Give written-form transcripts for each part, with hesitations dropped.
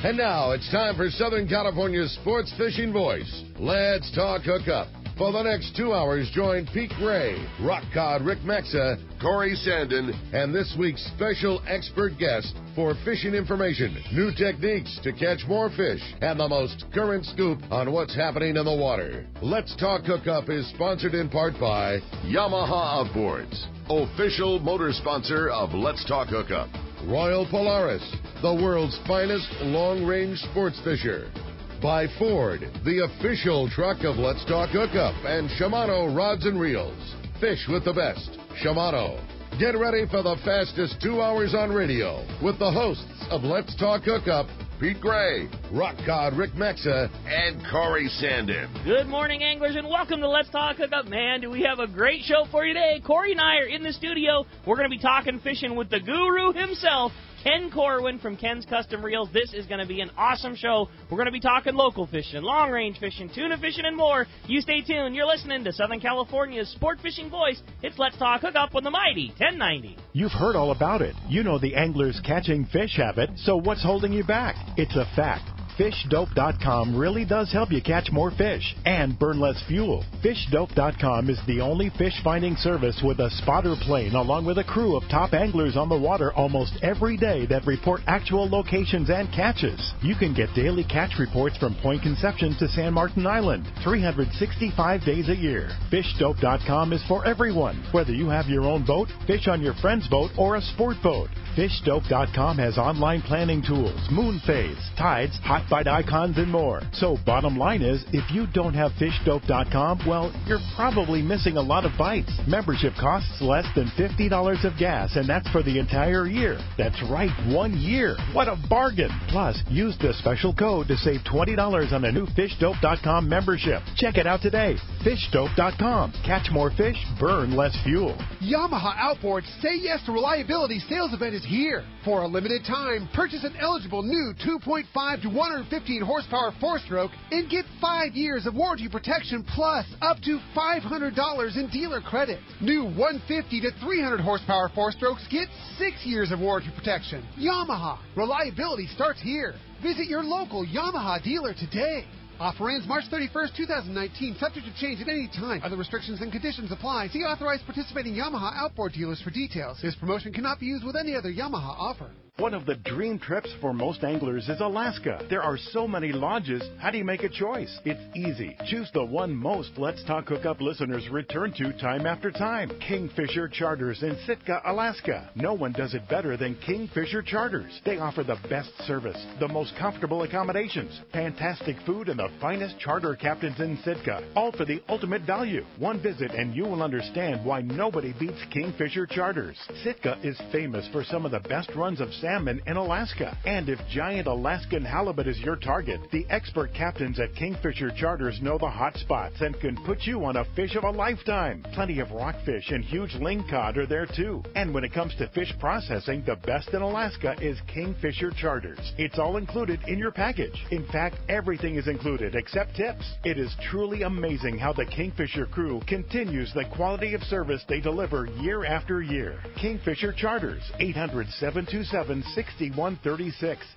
And now it's time for Southern California's sports fishing voice. Let's talk hookup. For the next 2 hours, join Pete Gray, Rock Cod Rick Maxa, Corey Sandin, and this week's special expert guest for fishing information, new techniques to catch more fish, and the most current scoop on what's happening in the water. Let's Talk Hookup is sponsored in part by Yamaha Outboards, official motor sponsor of Let's Talk Hookup. Royal Polaris, the world's finest long-range sports fisher. By Ford, the official truck of Let's Talk Hookup, and Shimano Rods and Reels. Fish with the best. Shimano. Get ready for the fastest 2 hours on radio with the hosts of Let's Talk Hookup, Pete Gray, Rock Cod Rick Maxa, and Corey Sandin. Good morning, anglers, and welcome to Let's Talk Hookup. Man, do we have a great show for you today. Corey and I are in the studio. We're going to be talking fishing with the guru himself, Ken Corwin from Ken's Custom Reels. This is going to be an awesome show. We're going to be talking local fishing, long-range fishing, tuna fishing, and more. You stay tuned. You're listening to Southern California's sport fishing voice. It's Let's Talk Hookup on the mighty 1090. You've heard all about it. You know the angler's catching fish habit, so what's holding you back? It's a fact. FishDope.com really does help you catch more fish and burn less fuel. FishDope.com is the only fish finding service with a spotter plane along with a crew of top anglers on the water almost every day that report actual locations and catches. You can get daily catch reports from Point Conception to San Martin Island, 365 days a year. FishDope.com is for everyone, whether you have your own boat, fish on your friend's boat, or a sport boat. FishDope.com has online planning tools, moon phase, tides, hot bite icons, and more. So bottom line is, if you don't have FishDope.com, well, you're probably missing a lot of bites. Membership costs less than $50 of gas, and that's for the entire year. That's right, 1 year. What a bargain. Plus, use the special code to save $20 on a new FishDope.com membership. Check it out today. FishDope.com. Catch more fish, burn less fuel. Yamaha Outboards Say Yes to Reliability sales event is here. For a limited time, purchase an eligible new 2.5 to 115 horsepower four-stroke and get 5 years of warranty protection plus up to $500 in dealer credit. New 150 to 300 horsepower four-strokes get 6 years of warranty protection. Yamaha. Reliability starts here. Visit your local Yamaha dealer today. Offer ends March 31st, 2019, subject to change at any time. Other restrictions and conditions apply. See authorized participating Yamaha outboard dealers for details. This promotion cannot be used with any other Yamaha offer. One of the dream trips for most anglers is Alaska. There are so many lodges. How do you make a choice? It's easy. Choose the one most Let's Talk Hookup listeners return to time after time. Kingfisher Charters in Sitka, Alaska. No one does it better than Kingfisher Charters. They offer the best service, the most comfortable accommodations, fantastic food, and the finest charter captains in Sitka. All for the ultimate value. One visit and you will understand why nobody beats Kingfisher Charters. Sitka is famous for some of the best runs of salmon in Alaska. And if giant Alaskan halibut is your target, the expert captains at Kingfisher Charters know the hot spots and can put you on a fish of a lifetime. Plenty of rockfish and huge lingcod are there too. And when it comes to fish processing, the best in Alaska is Kingfisher Charters. It's all included in your package. In fact, everything is included except tips. It is truly amazing how the Kingfisher crew continues the quality of service they deliver year after year. Kingfisher Charters, 800-727-6136,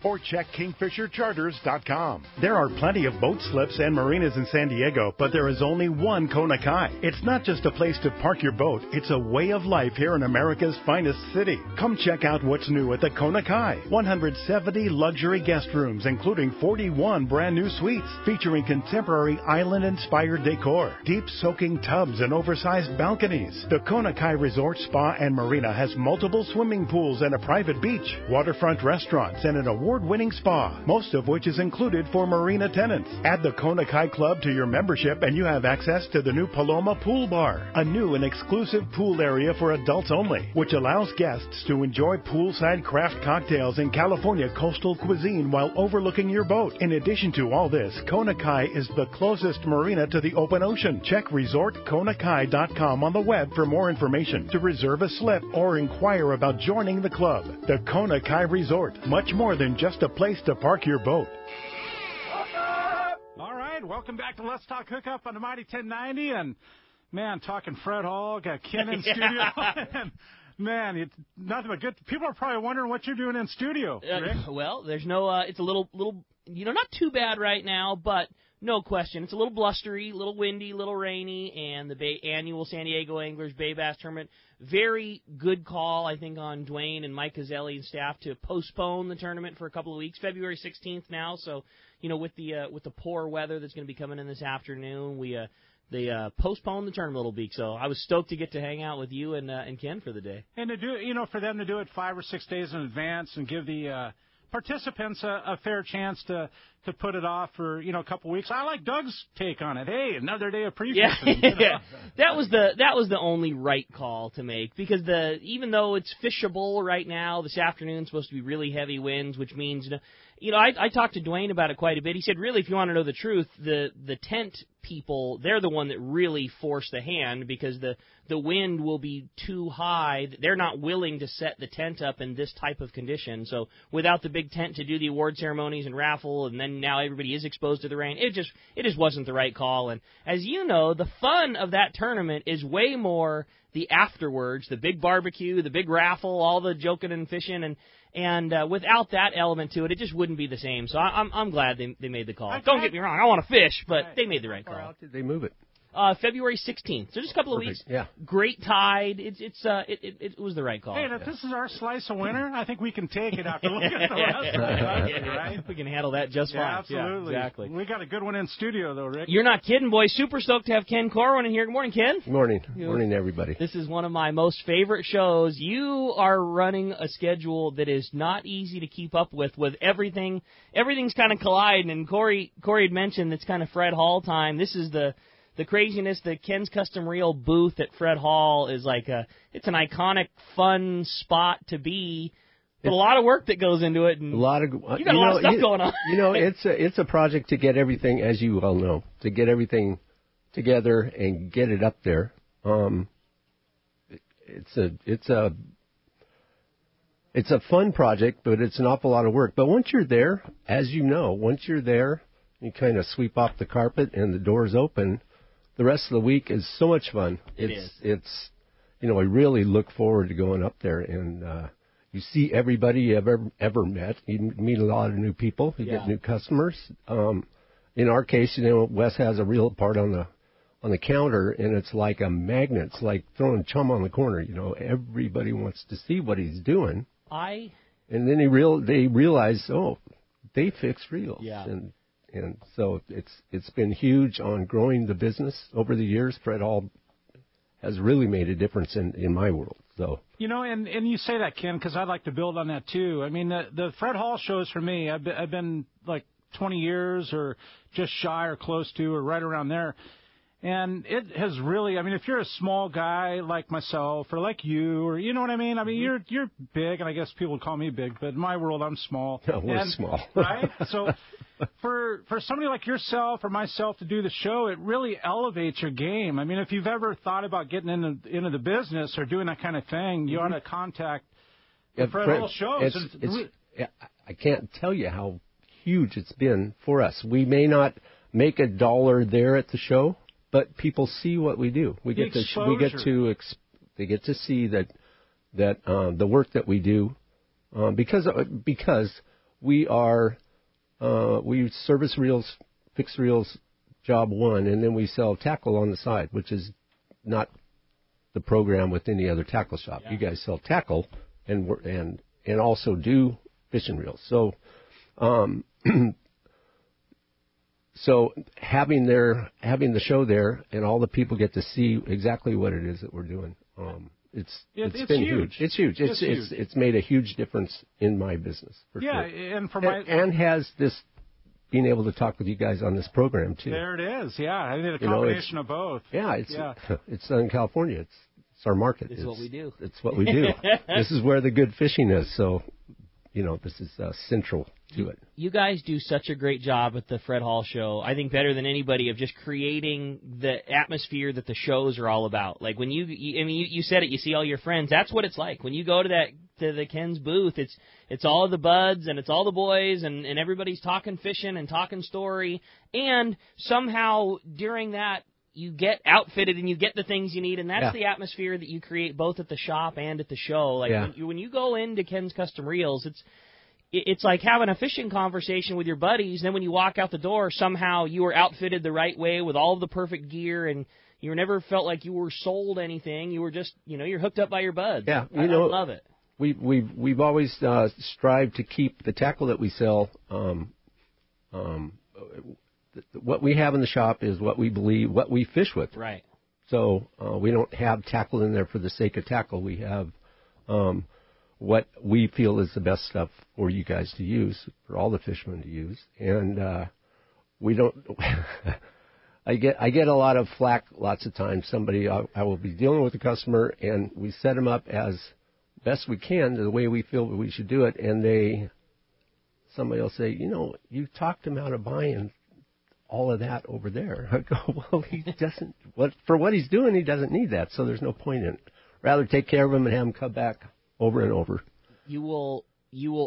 or check kingfishercharters.com. There are plenty of boat slips and marinas in San Diego, but there is only one Kona Kai. It's not just a place to park your boat, it's a way of life here in America's finest city. Come check out what's new at the Kona Kai. 170 luxury guest rooms, including 41 brand new suites, featuring contemporary island-inspired decor, deep soaking tubs, and oversized balconies. The Kona Kai Resort Spa and Marina has multiple swimming pools and a private beach, waterfront restaurants, and an award-winning spa, most of which is included for marina tenants. Add the Kona Kai Club to your membership and you have access to the new Paloma Pool Bar, a new and exclusive pool area for adults only, which allows guests to enjoy poolside craft cocktails and California coastal cuisine while overlooking your boat. In addition to all this, Kona Kai is the closest marina to the open ocean. Check resortkonakai.com on the web for more information, to reserve a slip, or inquire about joining the club. The Kona Kai Resort, much more than just a place to park your boat. All right, welcome back to Let's Talk Hookup on the Mighty 1090. And, man, talking Fred Hall, got Ken in studio. And Man, it's nothing but good. People are probably wondering what you're doing in studio, Rick. Well, there's no. It's a little, not too bad right now, but no question, it's a little blustery, a little windy, a little rainy, and the annual San Diego Anglers Bay Bass Tournament. Very good call, I think, on Dwayne and Mike Cazelli and staff to postpone the tournament for a couple of weeks. February 16th now, so with the poor weather that's going to be coming in this afternoon, they postponed the tournament a little bit. So I was stoked to get to hang out with you and Ken for the day. And to do, for them to do it 5 or 6 days in advance and give the participants a fair chance to put it off for a couple weeks. I like Doug's take on it. Hey, another day of pre-fishing. Yeah. That was the only right call to make, because even though it's fishable right now, this afternoon's supposed to be really heavy winds, which means I talked to Dwayne about it quite a bit. He said, really, if you want to know the truth, the tent people, they're the one that really force the hand, because the wind will be too high. They're not willing to set the tent up in this type of condition. So without the big tent to do the award ceremonies and raffle, and then now everybody is exposed to the rain, it just wasn't the right call. And as you know, the fun of that tournament is way more the afterwards, the big barbecue, the big raffle, all the joking and fishing, and without that element to it, it just wouldn't be the same. So I'm glad they made the call. Don't get me wrong, I want to fish, but they made the right call. How far out did they move it? February 16th, so just a couple of weeks. Yeah. Great tide. It was the right call. Hey, if this is our slice of winter, I think we can take it after looking at the rest of it, right? We can handle that just fine. Absolutely. Yeah, exactly. We got a good one in studio, though, Rick. You're not kidding, boys. Super stoked to have Ken Corwin in here. Good morning, Ken. Good morning. Good morning, everybody. This is one of my most favorite shows. You are running a schedule that is not easy to keep up with everything. Everything's kind of colliding, and Corey had mentioned it's kind of Fred Hall time. This is the craziness. The Ken's Custom Reel booth at Fred Hall is it's an iconic, fun spot to be, but a lot of work that goes into it. And you got a lot of stuff going on. It's a project to get everything, as you well know, to get everything together and get it up there. It's a fun project, but it's an awful lot of work. But once you're there, as you know, you kind of sweep off the carpet and the doors open. The rest of the week is so much fun. It's I really look forward to going up there, and you see everybody you've ever met. You meet a lot of new people. You get new customers. In our case, Wes has a real part on the counter, and it's like a magnet. It's like throwing chum on the corner. Everybody wants to see what he's doing. And then they realize, they fix reels. Yeah. And so it's been huge on growing the business over the years. Fred Hall has really made a difference in my world. So and you say that, Ken, because I'd like to build on that too. I mean, the Fred Hall shows for me, I've been like 20 years or just shy or close to or right around there. And it has really, if you're a small guy like myself or like you, or you know what I mean? You're big, and I guess people call me big, but in my world, I'm small. No, we're small. Right? So for somebody like yourself or myself to do the show, it really elevates your game. If you've ever thought about getting into the business or doing that kind of thing, you ought to contact the Fred Hall shows. I can't tell you how huge it's been for us. We may not make $1 there at the show, but people see what we do. They get to see that the work that we do, because we service reels, fixed reels, job one, and then we sell tackle on the side, which is not the program with any other tackle shop. Yeah. You guys sell tackle and also do fishing reels. So. So having the show there and all the people get to see exactly what it is that we're doing, it's been huge. It's huge. It's made a huge difference in my business for sure. And has this being able to talk with you guys on this program too. There it is. Yeah, I think a combination of both. Yeah, it's Southern California. It's our market. It's what we do. It's what we do. This is where the good fishing is. So, this is central to it. You guys do such a great job at the Fred Hall Show. I think better than anybody of just creating the atmosphere that the shows are all about. Like when you said it, you see all your friends. That's what it's like when you go to the Ken's booth. It's all the buds and it's all the boys and everybody's talking fishing and talking story. And somehow during that, you get outfitted and you get the things you need, and that's the atmosphere that you create both at the shop and at the show. Like when you go into Ken's Custom Reels, it's like having a fishing conversation with your buddies. Then when you walk out the door, somehow you were outfitted the right way with all of the perfect gear, and you never felt like you were sold anything. You were just, you're hooked up by your buds. Yeah, I love it. We've always strived to keep the tackle that we sell. What we have in the shop is what we believe, what we fish with. Right. So we don't have tackle in there for the sake of tackle. We have what we feel is the best stuff for you guys to use, for all the fishermen to use, and we don't. I get a lot of flack lots of times. I will be dealing with a customer, and we set them up as best we can the way we feel we should do it, and somebody will say, you talked him out of buying all of that over there. I go, well, he doesn't. For what he's doing, he doesn't need that, so there's no point in it. Rather take care of him and have him come back over and over. You will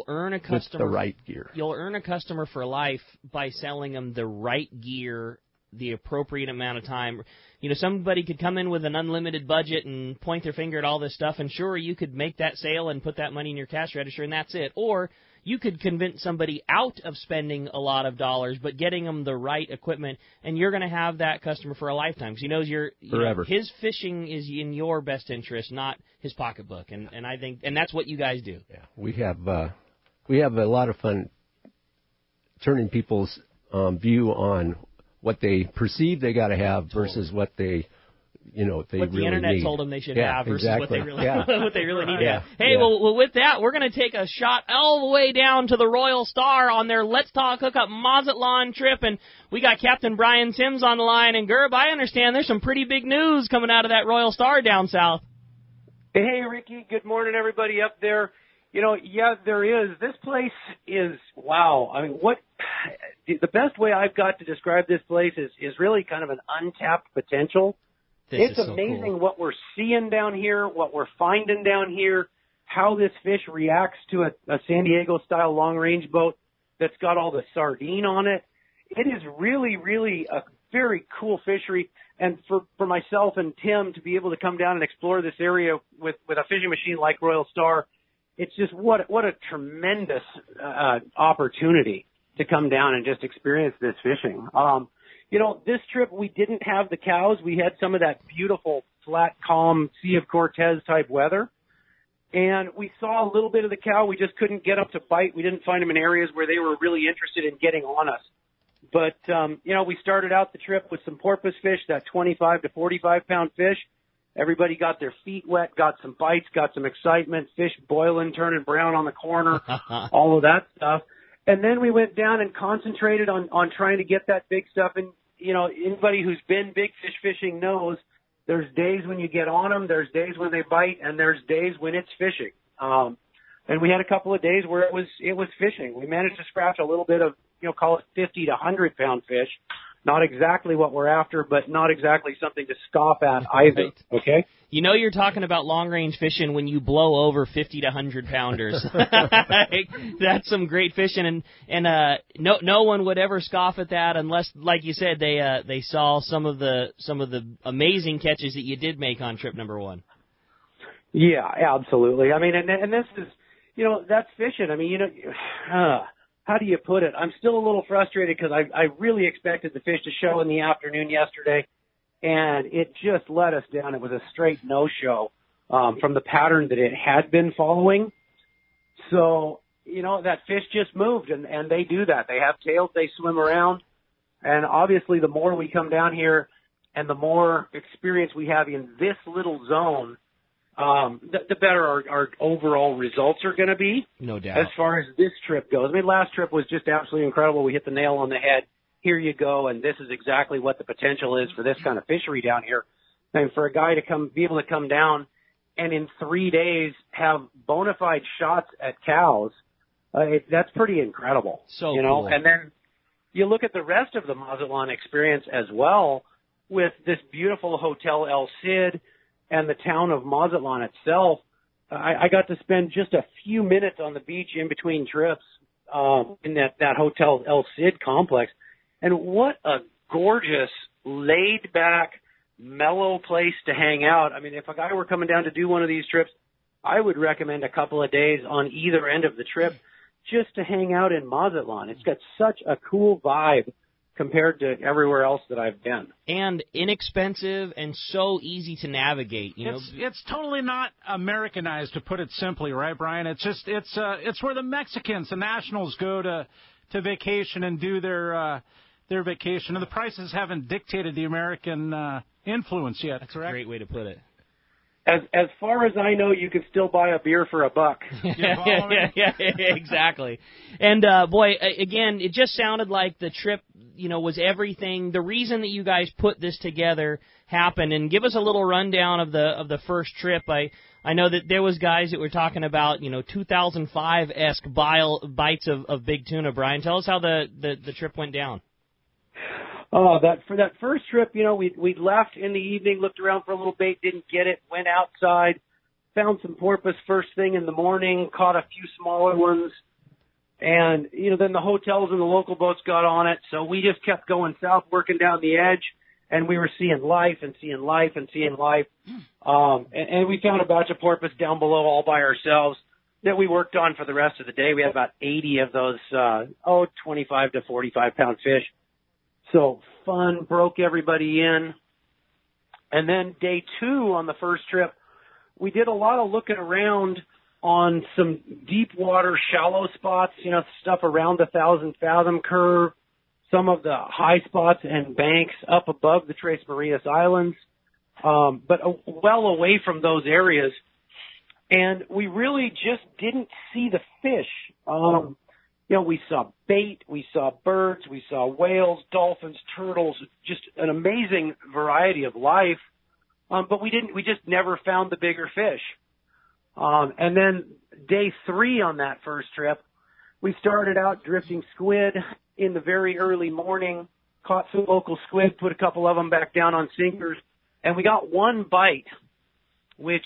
earn a customer with the right gear. You'll earn a customer for life by selling them the right gear, the appropriate amount of time. Somebody could come in with an unlimited budget and point their finger at all this stuff, and sure, you could make that sale and put that money in your cash register, and that's it. Or you could convince somebody out of spending a lot of dollars, but getting them the right equipment, and you're going to have that customer for a lifetime because he knows forever. His fishing is in your best interest, not his pocketbook, and I think, and that's what you guys do. Yeah, we have a lot of fun turning people's view on what they perceive they got to have versus what they they what really the internet need. told them they should have versus exactly. what they really need. Yeah. Hey, well, with that, we're going to take a shot all the way down to the Royal Star on their Let's Talk Hookup Mazatlan trip, and we got Captain Brian Sims on the line. And Gerb, I understand there's some pretty big news coming out of that Royal Star down south. Hey, Ricky. Good morning, everybody up there. Yeah, there is. This place is, wow. I mean, the best way I've got to describe this place is really kind of an untapped potential. It's amazing so cool. What we're seeing down here, what we're finding down here, how this fish reacts to a San Diego-style long-range boat that's got all the sardine on it. It is really, really a very cool fishery. And for myself and Tim to be able to come down and explore this area with a fishing machine like Royal Star, it's just what a tremendous opportunity to come down and just experience this fishing. This trip we didn't have the cows. We had some of that beautiful, flat, calm Sea of Cortez type weather. And we saw a little bit of the cow. We just couldn't get up to bite. We didn't find them in areas where they were really interested in getting on us. But, we started out the trip with some porpoise fish, that 25 to 45-pound fish. Everybody got their feet wet, got some bites, got some excitement, fish boiling, turning brown on the corner, all of that stuff. And then we went down and concentrated on trying to get that big stuff. And, anybody who's been big fish fishing knows there's days when you get on them, there's days when they bite, and there's days when it's fishing. And we had a couple of days where it was fishing. We managed to scratch a little bit of, call it 50 to 100-pound fish. Not exactly what we're after, but not exactly something to scoff at either, right. Okay? You're talking about long-range fishing when you blow over 50 to 100-pounders. That's some great fishing, and no one would ever scoff at that unless, like you said, they saw some of the amazing catches that you did make on trip number one. Yeah, absolutely. I mean, and this is, that's fishing. I mean, how do you put it? I'm still a little frustrated because I really expected the fish to show in the afternoon yesterday, and it just let us down. It was a straight no-show from the pattern that it had been following. So, that fish just moved, and they do that. They have tails. They swim around. And obviously, the more we come down here and the more experience we have in this little zone, the better our overall results are going to be. No doubt. As far as this trip goes. I mean, last trip was just absolutely incredible. We hit the nail on the head. Here you go, and this is exactly what the potential is for this kind of fishery down here. And for a guy to be able to come down and in 3 days have bona fide shots at cows, that's pretty incredible. So cool. And then you look at the rest of the Mazatlan experience as well with this beautiful Hotel El Cid and the town of Mazatlan itself. I got to spend just a few minutes on the beach in between trips in that Hotel El Cid complex. And what a gorgeous laid back, mellow place to hang out. I mean, if a guy were coming down to do one of these trips, I would recommend a couple of days on either end of the trip just to hang out in Mazatlan. It's got such a cool vibe compared to everywhere else that I've been. And inexpensive and so easy to navigate. It's totally not Americanized, to put it simply, right, Brian? It's just it's where the Mexicans, the nationals, go to vacation and do their vacation, and the prices haven't dictated the American influence yet. That's correct? A great way to put it. As far as I know, you can still buy a beer for $1. Yeah, exactly. And boy, again, it just sounded like the trip, was everything. The reason that you guys put this together happened. And give us a little rundown of the first trip. I know that there was guys that were talking about 2005-esque bites of big tuna. Brian, tell us how the trip went down. Oh, for that first trip, we left in the evening, looked around for a little bait, didn't get it, went outside, found some porpoise first thing in the morning, caught a few smaller ones, and then the hotels and the local boats got on it, so we just kept going south, working down the edge, and we were seeing life and seeing life and seeing life, and we found a batch of porpoise down below all by ourselves that we worked on for the rest of the day. We had about 80 of those 25 to 45 pound fish. So fun, broke everybody in. And then day 2 on the first trip, we did a lot of looking around on some deep water, shallow spots, stuff around the 1,000 fathom curve, some of the high spots and banks up above the Tres Marias Islands, but well away from those areas. And we really just didn't see the fish. We saw bait, we saw birds, we saw whales, dolphins, turtles, just an amazing variety of life. But we just never found the bigger fish. And then day 3 on that first trip, we started out drifting squid in the very early morning, caught some local squid, put a couple of them back down on sinkers, and we got one bite, which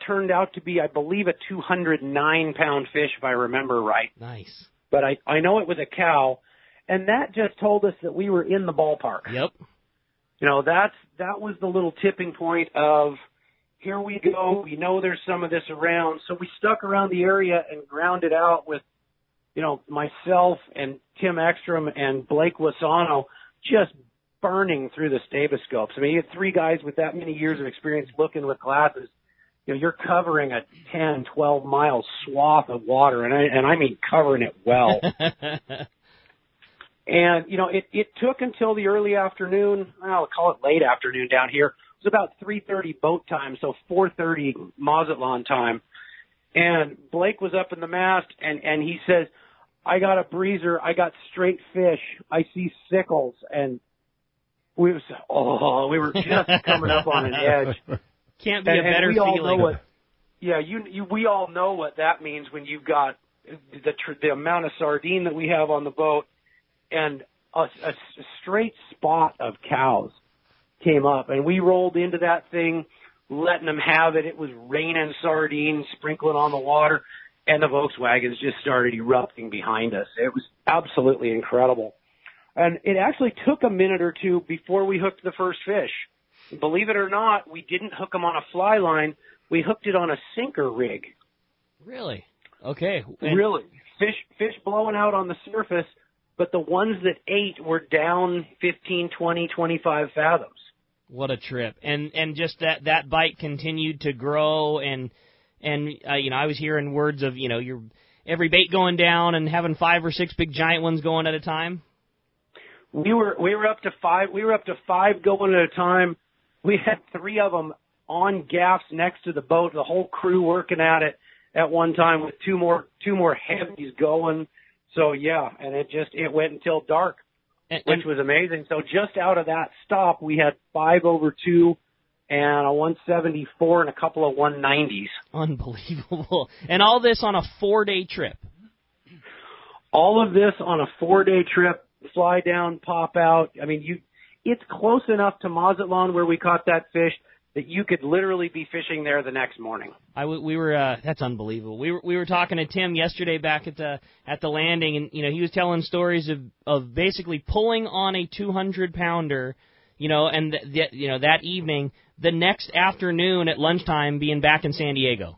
turned out to be, I believe, a 209-pound fish, if I remember right. Nice. But I know it was a cow, and that just told us that we were in the ballpark. Yep. That was the little tipping point of, here we go, we know there's some of this around. So we stuck around the area and ground it out with, myself and Tim Ekstrom and Blake Wasano just burning through the staboscopes. I mean, you get 3 guys with that many years of experience looking with glasses. You're covering a 10, 12-mile swath of water, and I mean covering it well. And, it took until the early afternoon, I'll call it late afternoon down here. It was about 3:30 boat time, so 4:30 Mazatlan time. And Blake was up in the mast, and he says, I got a breezer, I got straight fish, I see sickles, and we were just coming up on an edge. Can't be a better feeling. We all know what that means when you've got the amount of sardine that we have on the boat, and a straight spot of cows came up, and we rolled into that thing, letting them have it. It was raining sardines, sprinkling on the water, and the Volkswagens just started erupting behind us. It was absolutely incredible. And it actually took a minute or two before we hooked the first fish. Believe it or not, we didn't hook them on a fly line. We hooked it on a sinker rig. Really? Okay. Really. Fish blowing out on the surface, but the ones that ate were down 15, 20, 25 fathoms. What a trip. And just that bite continued to grow, and I was hearing words of, your every bait going down and having 5 or 6 big giant ones going at a time. We were up to 5. We were up to 5 going at a time. We had 3 of them on gaffs next to the boat, the whole crew working at it at one time with two more heavies going. So yeah, and it went until dark, which was amazing. So just out of that stop, we had 5 over 2 and a 174 and a couple of 190s. Unbelievable. And all this on a 4-day trip. All of this on a 4-day trip, fly down, pop out. I mean, it's close enough to Mazatlan where we caught that fish that you could literally be fishing there the next morning. That's unbelievable. We were talking to Tim yesterday back at the landing, and he was telling stories of basically pulling on a 200-pounder, and that evening, the next afternoon at lunchtime being back in San Diego.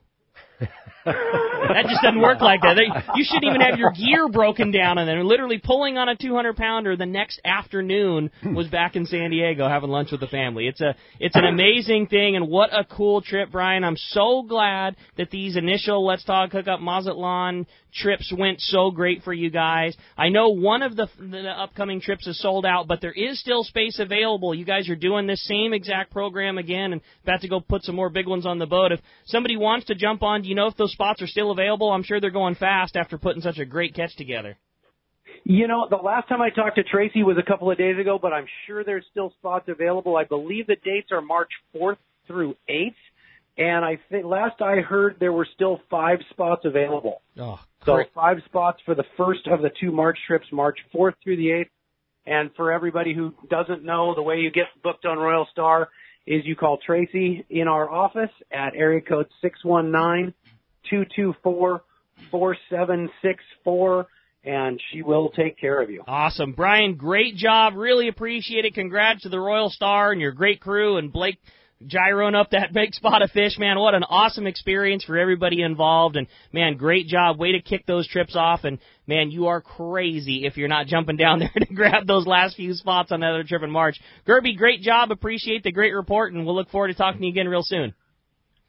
That just doesn't work like that. You shouldn't even have your gear broken down, and then literally pulling on a 200-pounder the next afternoon was back in San Diego having lunch with the family. It's an amazing thing, and what a cool trip, Brian. I'm so glad that these initial Let's Talk Hookup Mazatlan trips went so great for you guys. I know one of the upcoming trips is sold out, but there is still space available. You guys are doing this same exact program again and about to go put some more big ones on the boat. If somebody wants to jump on, do you know if those spots are still available? I'm sure they're going fast after putting such a great catch together. The last time I talked to Tracy was a couple of days ago, but I'm sure there's still spots available. I believe the dates are March 4th through 8th. And I think last I heard there were still 5 spots available. Oh, so great. 5 spots for the first of the 2 March trips, March 4th through the 8th. And for everybody who doesn't know, the way you get booked on Royal Star is you call Tracy in our office at area code 619-224-4764, and she will take care of you. Awesome. Brian, great job. Really appreciate it. Congrats to the Royal Star and your great crew, and Blake gyroing up that big spot of fish, man. What an awesome experience for everybody involved. And, man, great job. Way to kick those trips off. And, man, you are crazy if you're not jumping down there to grab those last few spots on another trip in March. Gerby, great job. Appreciate the great report, and we'll look forward to talking to you again real soon.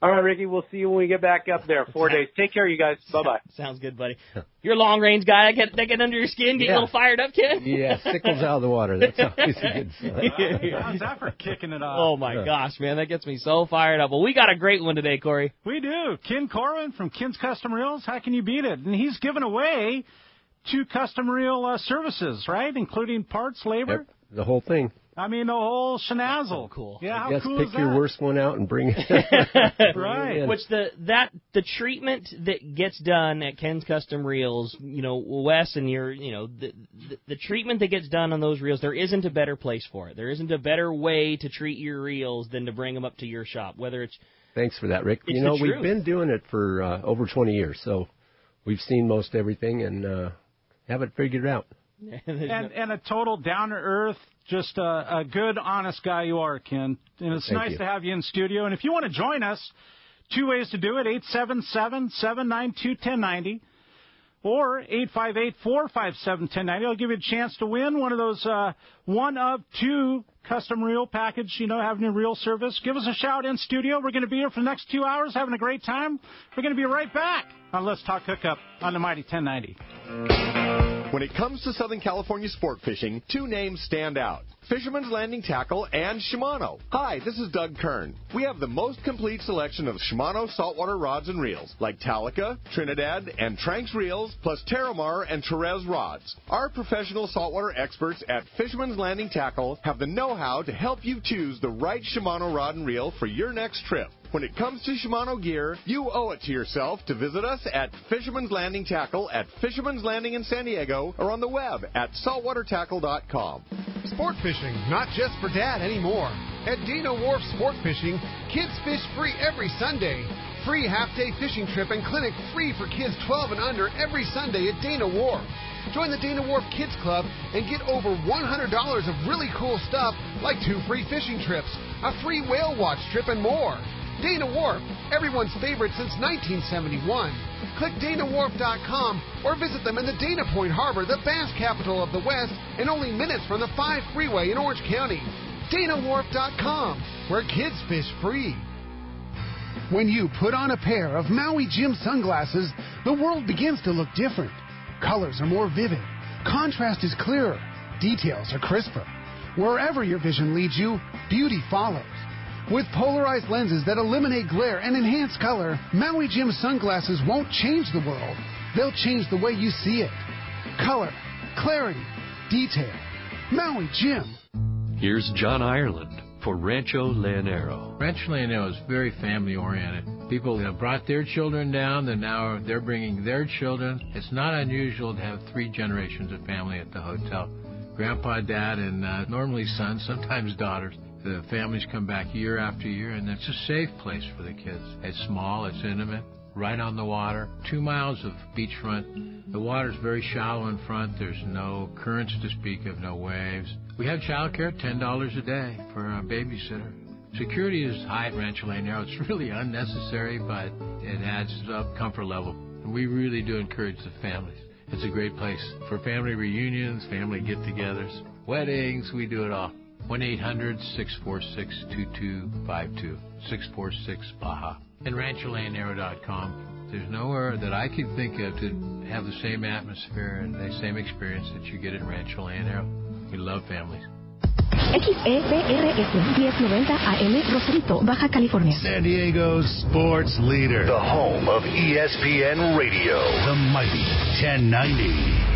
All right, Ricky, we'll see you when we get back up there. 4 days. Take care, you guys. Bye-bye. Sounds good, buddy. You're a long-range guy. That get under your skin, get you a little fired up, kid? Yeah, sickles out of the water. That's always a good sign. How's that for kicking it off? Oh, my gosh, man. That gets me so fired up. Well, we got a great one today, Corey. We do. Ken Corwin from Ken's Custom Reels. How can you beat it? And he's giving away 2 custom reel services, right, including parts, labor? Yep, the whole thing. I mean, the whole shenazzle. So cool. Yeah, how Yes, cool pick is that? your worst one out and bring it. Right. Which the treatment that gets done at Ken's Custom Reels, Wes, and the treatment that gets done on those reels, there isn't a better place for it. There isn't a better way to treat your reels than to bring them up to your shop. Whether it's Thanks for that, Rick. It's we've been doing it for over 20 years, so we've seen most everything and have it figured out. And a total down-to-earth, just a good, honest guy you are, Ken. And it's nice to have you in studio. And if you want to join us, 2 ways to do it, 877-792-1090 or 858-457-1090. I'll give you a chance to win one of those one of 2 custom reel package, having your reel service. Give us a shout in studio. We're going to be here for the next 2 hours having a great time. We're going to be right back on Let's Talk Hookup on the Mighty 1090. When it comes to Southern California sport fishing, 2 names stand out: Fisherman's Landing Tackle and Shimano. Hi, this is Doug Kern. We have the most complete selection of Shimano saltwater rods and reels, like Talica, Trinidad, and Tranks reels, plus Terramar and Therese rods. Our professional saltwater experts at Fisherman's Landing Tackle have the know-how to help you choose the right Shimano rod and reel for your next trip. When it comes to Shimano gear, you owe it to yourself to visit us at Fisherman's Landing Tackle at Fisherman's Landing in San Diego or on the web at saltwatertackle.com. Sport fishing, not just for dad anymore. At Dana Wharf Sport Fishing, kids fish free every Sunday. Free half-day fishing trip and clinic free for kids 12 and under every Sunday at Dana Wharf. Join the Dana Wharf Kids Club and get over $100 of really cool stuff like 2 free fishing trips, a free whale watch trip, and more. Dana Wharf, everyone's favorite since 1971. Click DanaWharf.com or visit them in the Dana Point Harbor, the bass capital of the West, and only minutes from the 5 freeway in Orange County. DanaWharf.com, where kids fish free. When you put on a pair of Maui Jim sunglasses, the world begins to look different. Colors are more vivid. Contrast is clearer. Details are crisper. Wherever your vision leads you, beauty follows. With polarized lenses that eliminate glare and enhance color, Maui Jim sunglasses won't change the world. They'll change the way you see it. Color, clarity, detail. Maui Jim. Here's John Ireland for Rancho Leonero. Rancho Leonero is very family-oriented. People have brought their children down, and now they're bringing their children. It's not unusual to have 3 generations of family at the hotel. Grandpa, Dad, and normally sons, sometimes daughters. The families come back year after year, and it's a safe place for the kids. It's small, it's intimate. right on the water, 2 miles of beachfront. The water's very shallow in front. There's no currents to speak of, no waves. We have childcare, $10 a day for a babysitter. Security is high at Rancho Lanero. It's really unnecessary, but it adds up comfort level. And we really do encourage the families. It's a great place for family reunions, family get-togethers, weddings. We do it all. 1-800-646-2252, 646-BAJA. And RanchoLanero.com. There's nowhere that I could think of to have the same atmosphere and the same experience that you get at Rancho Lanero. We love families. XEPRS 1090 AM, Rosarito, Baja California. San Diego's sports leader. The home of ESPN Radio. The mighty 1090.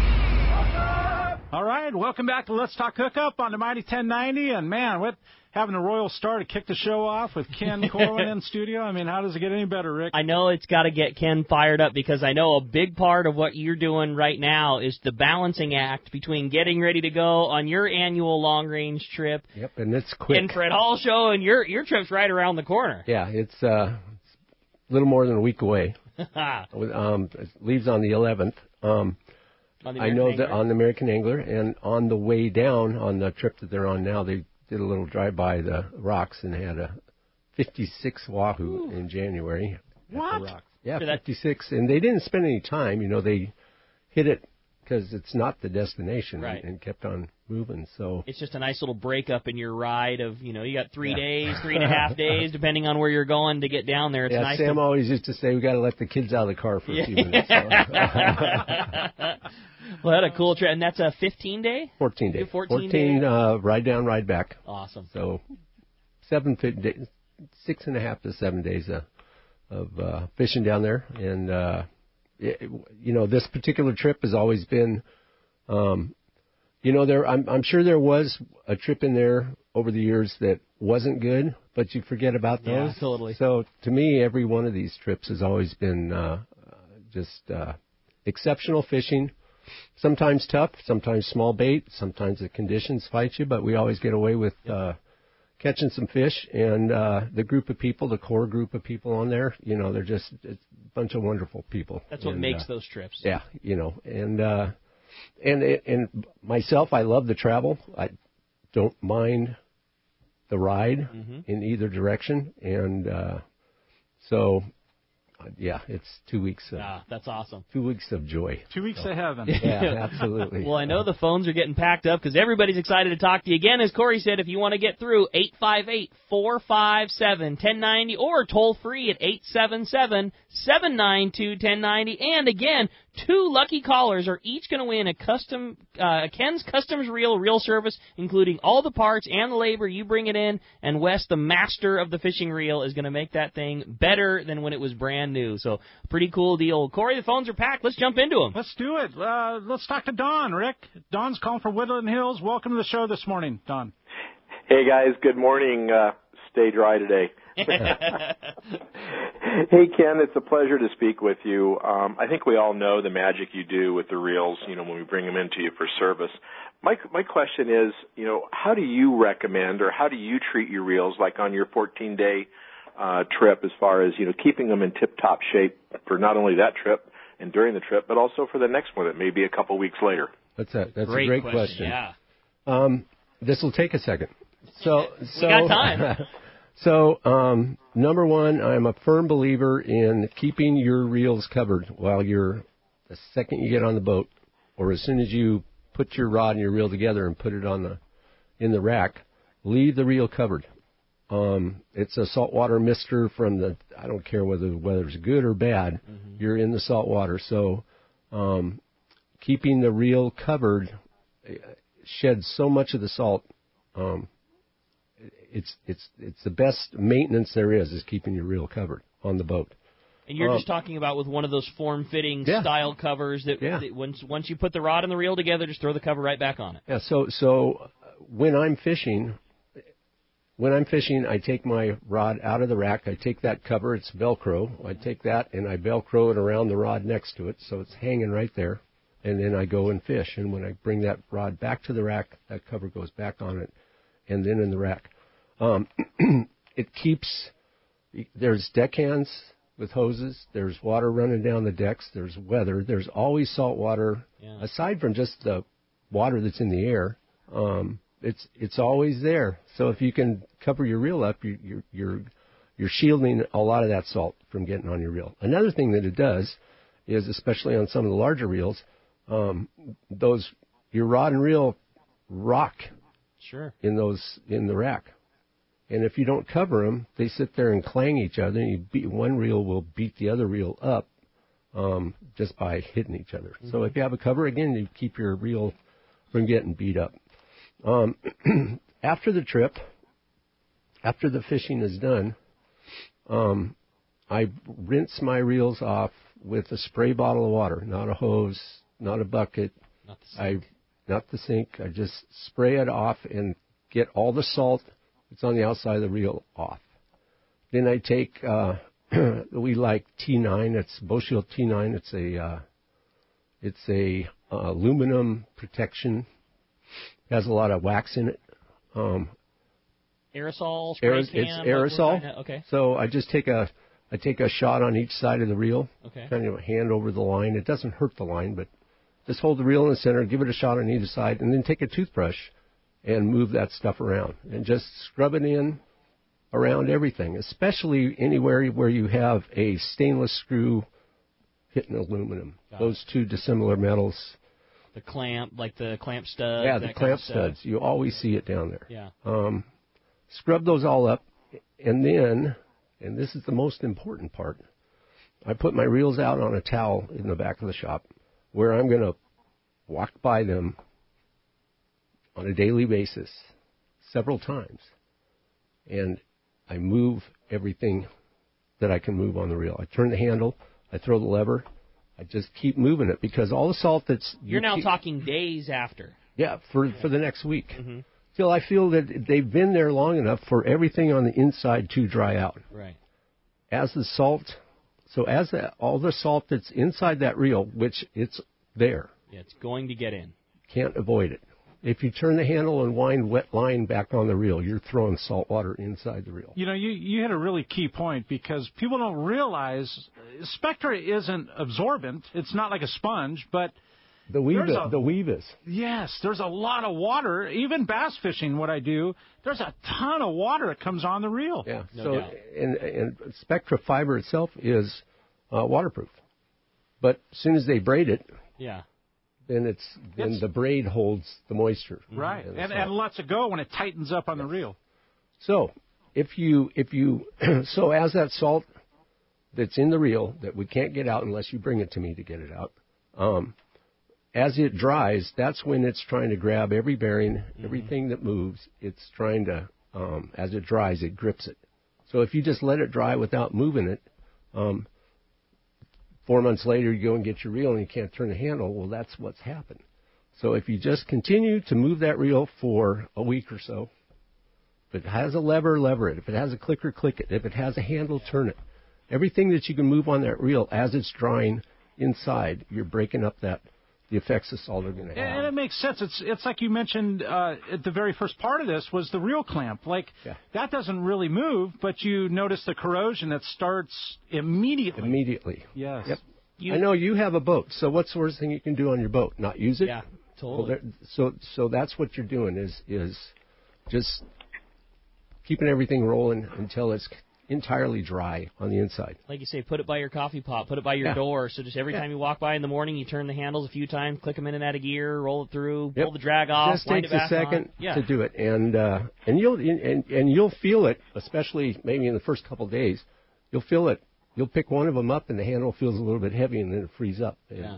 All right, welcome back to Let's Talk Hookup on the Mighty 1090. And, man, what having a royal star to kick the show off with Ken Corwin in studio. I mean, how does it get any better, Rick? I know it's got to get Ken fired up because I know a big part of what you're doing right now is the balancing act between getting ready to go on your annual long-range trip. Yep, and it's quick. And Fred Hall show, and your trip's right around the corner. Yeah, it's a little more than a week away. It leaves on the 11th. I know that on the American Angler, and on the way down on the trip that they're on now, they did a little drive-by the rocks and had a 56 wahoo in January. What? At the rocks. Yeah, 56. And they didn't spend any time. You know, they hit it because it's not the destination, right, and kept on moving. So it's just a nice little breakup in your ride of, you know, you got 3 days, 3.5 days, depending on where you're going to get down there. It's nice. Sam always used to say, we got to let the kids out of the car for a few minutes. So. Well, that's a cool trip. And that's a 15-day? 14 day. 14 ride down, ride back. Awesome. So 6.5 to 7 days of fishing down there. And, you know, this particular trip has always been, you know, I'm sure there was a trip in there over the years that wasn't good, but you forget about those. Yeah, totally. So to me, every one of these trips has always been just exceptional fishing. Sometimes tough, sometimes small bait, sometimes the conditions fight you, but we always get away with catching some fish. And the group of people, the core group of people on there, you know, they're just a bunch of wonderful people. That's what makes those trips. Yeah, you know, and myself, I love the travel. I don't mind the ride in either direction, and so. Yeah, it's 2 weeks. That's awesome. 2 weeks of joy. 2 weeks of heaven. Yeah, absolutely. Well, I know the phones are getting packed up because everybody's excited to talk to you. Again, as Corey said, if you want to get through, 858-457-1090 or toll free at 877-792-1090. And again, 2 lucky callers are each going to win a custom Ken's Customs reel service, including all the parts and the labor. You bring it in, and Wes, the master of the fishing reel, is going to make that thing better than when it was brand new. So, pretty cool deal. Corey, the phones are packed. Let's jump into them. Let's do it. Let's talk to Don, Rick. Don's calling from Woodland Hills. Welcome to the show this morning, Don. Hey, guys. Good morning. Stay dry today. Hey, Ken, it's a pleasure to speak with you. I think we all know the magic you do with the reels, you know, when we bring them into you for service. My question is, you know, how do you recommend or how do you treat your reels, like on your 14-day trip, as far as, you know, keeping them in tip-top shape for not only that trip and during the trip, but also for the next one that may be a couple weeks later? That's a great question. Yeah. This will take a second. So we got time. So, number one, I'm a firm believer in keeping your reels covered while the second you get on the boat, or as soon as you put your rod and your reel together and put it in the rack, leave the reel covered. It's a saltwater mister from I don't care whether the weather's good or bad, you're in the salt water. So, keeping the reel covered sheds so much of the salt. It's the best maintenance there is keeping your reel covered on the boat. And you're just talking about with one of those form-fitting style covers that once you put the rod and the reel together, just throw the cover right back on it. Yeah. So when I'm fishing, I take my rod out of the rack. I take that cover. It's Velcro. I take that and I Velcro it around the rod next to it, so it's hanging right there. And then I go and fish. And when I bring that rod back to the rack, that cover goes back on it, and then in the rack. It keeps, there's deckhands with hoses. There's water running down the decks. There's weather. There's always salt water. Yeah. Aside from just the water that's in the air, it's always there. So if you can cover your reel up, you're shielding a lot of that salt from getting on your reel. Another thing that it does is, especially on some of the larger reels, your rod and reel rock in the rack. And if you don't cover them, they sit there and clang each other, and one reel will beat the other reel up just by hitting each other. Mm-hmm. So if you have a cover, again, you keep your reel from getting beat up. After the trip, after the fishing is done, I rinse my reels off with a spray bottle of water, not a hose, not a bucket, not the sink. I just spray it off and get all the salt that's on the outside of the reel off. Then I take, we like T9. It's Boschel T9. It's a aluminum protection. It has a lot of wax in it. Aerosol spray It's can. aerosol. Okay. So I just take a shot on each side of the reel. Okay. Kind of a hand over the line. It doesn't hurt the line, but just hold the reel in the center, give it a shot on either side, and then take a toothbrush and move that stuff around and just scrub it in around everything, especially anywhere where you have a stainless screw hitting aluminum. Those two dissimilar metals. The clamp, like the clamp studs. Yeah, the clamp studs. You always see it down there. Yeah. Scrub those all up, and then, and this is the most important part, I put my reels out on a towel in the back of the shop where I'm going to walk by them on a daily basis several times, and I move everything that I can move on the reel. I turn the handle, I throw the lever, I just keep moving it because all the salt that's... You're now talking days after. Yeah, for the next week. Mm-hmm. Till I feel that they've been there long enough for everything on the inside to dry out. Right. As the salt... So all the salt that's inside that reel, which it's there. Yeah, it's going to get in. Can't avoid it. If you turn the handle and wind wet line back on the reel, you're throwing salt water inside the reel. You know, you hit a really key point because people don't realize Spectra isn't absorbent. It's not like a sponge, but the weave is. Yes, there's a lot of water. Even bass fishing, what I do, there's a ton of water that comes on the reel. Yeah. No doubt. And Spectra fiber itself is waterproof, but as soon as they braid it, then the braid holds the moisture. Right, and lets it go when it tightens up on the reel. So if you so as that salt that's in the reel that we can't get out unless you bring it to me to get it out, as it dries, that's when it's trying to grab every bearing, everything that moves. It's trying to, as it dries, it grips it. So if you just let it dry without moving it, 4 months later, you go and get your reel and you can't turn the handle. Well, that's what's happened. So if you just continue to move that reel for a week or so, if it has a lever, lever it. If it has a clicker, click it. If it has a handle, turn it. Everything that you can move on that reel as it's drying inside, you're breaking up the effects of salt are going to have. And it makes sense. It's like you mentioned at the very first part of this was the reel clamp. That doesn't really move, but you notice the corrosion that starts immediately. Immediately. Yes. Yep. I know you have a boat, so what's the worst thing you can do on your boat? Not use it? Yeah, totally. Well, so that's what you're doing is just keeping everything rolling until it's entirely dry on the inside. Like you say, put it by your coffee pot, put it by your door. So just every time you walk by in the morning, you turn the handles a few times, click them in and out of gear, roll it through, pull the drag off, just wind takes it back a second on. to do it, and you'll feel it, especially maybe in the first couple of days. You'll feel it. You'll pick one of them up, and the handle feels a little bit heavy, and then it frees up. Yeah.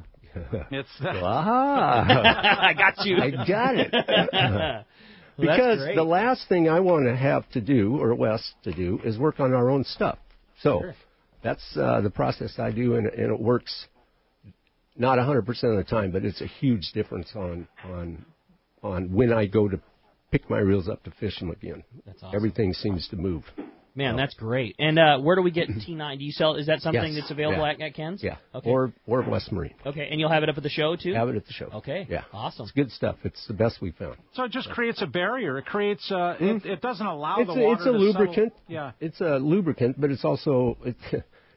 It's I got you. I got it. Well, because the last thing I want to have to do, or Wes to do, is work on our own stuff. So that's the process I do, and it works not 100% of the time, but it's a huge difference on when I go to pick my reels up to fish them again. That's awesome. Everything seems to move. Man, that's great. And where do we get T9? Do you sell? Is that something that's available at Ken's? Yeah. Okay. Or West Marine. Okay, and you'll have it up at the show too? Have it at the show. Okay. Yeah. Awesome. It's good stuff. It's the best we've found. So it just creates a barrier. It creates. It doesn't allow the water. It's a lubricant. Yeah. It's a lubricant, but it's also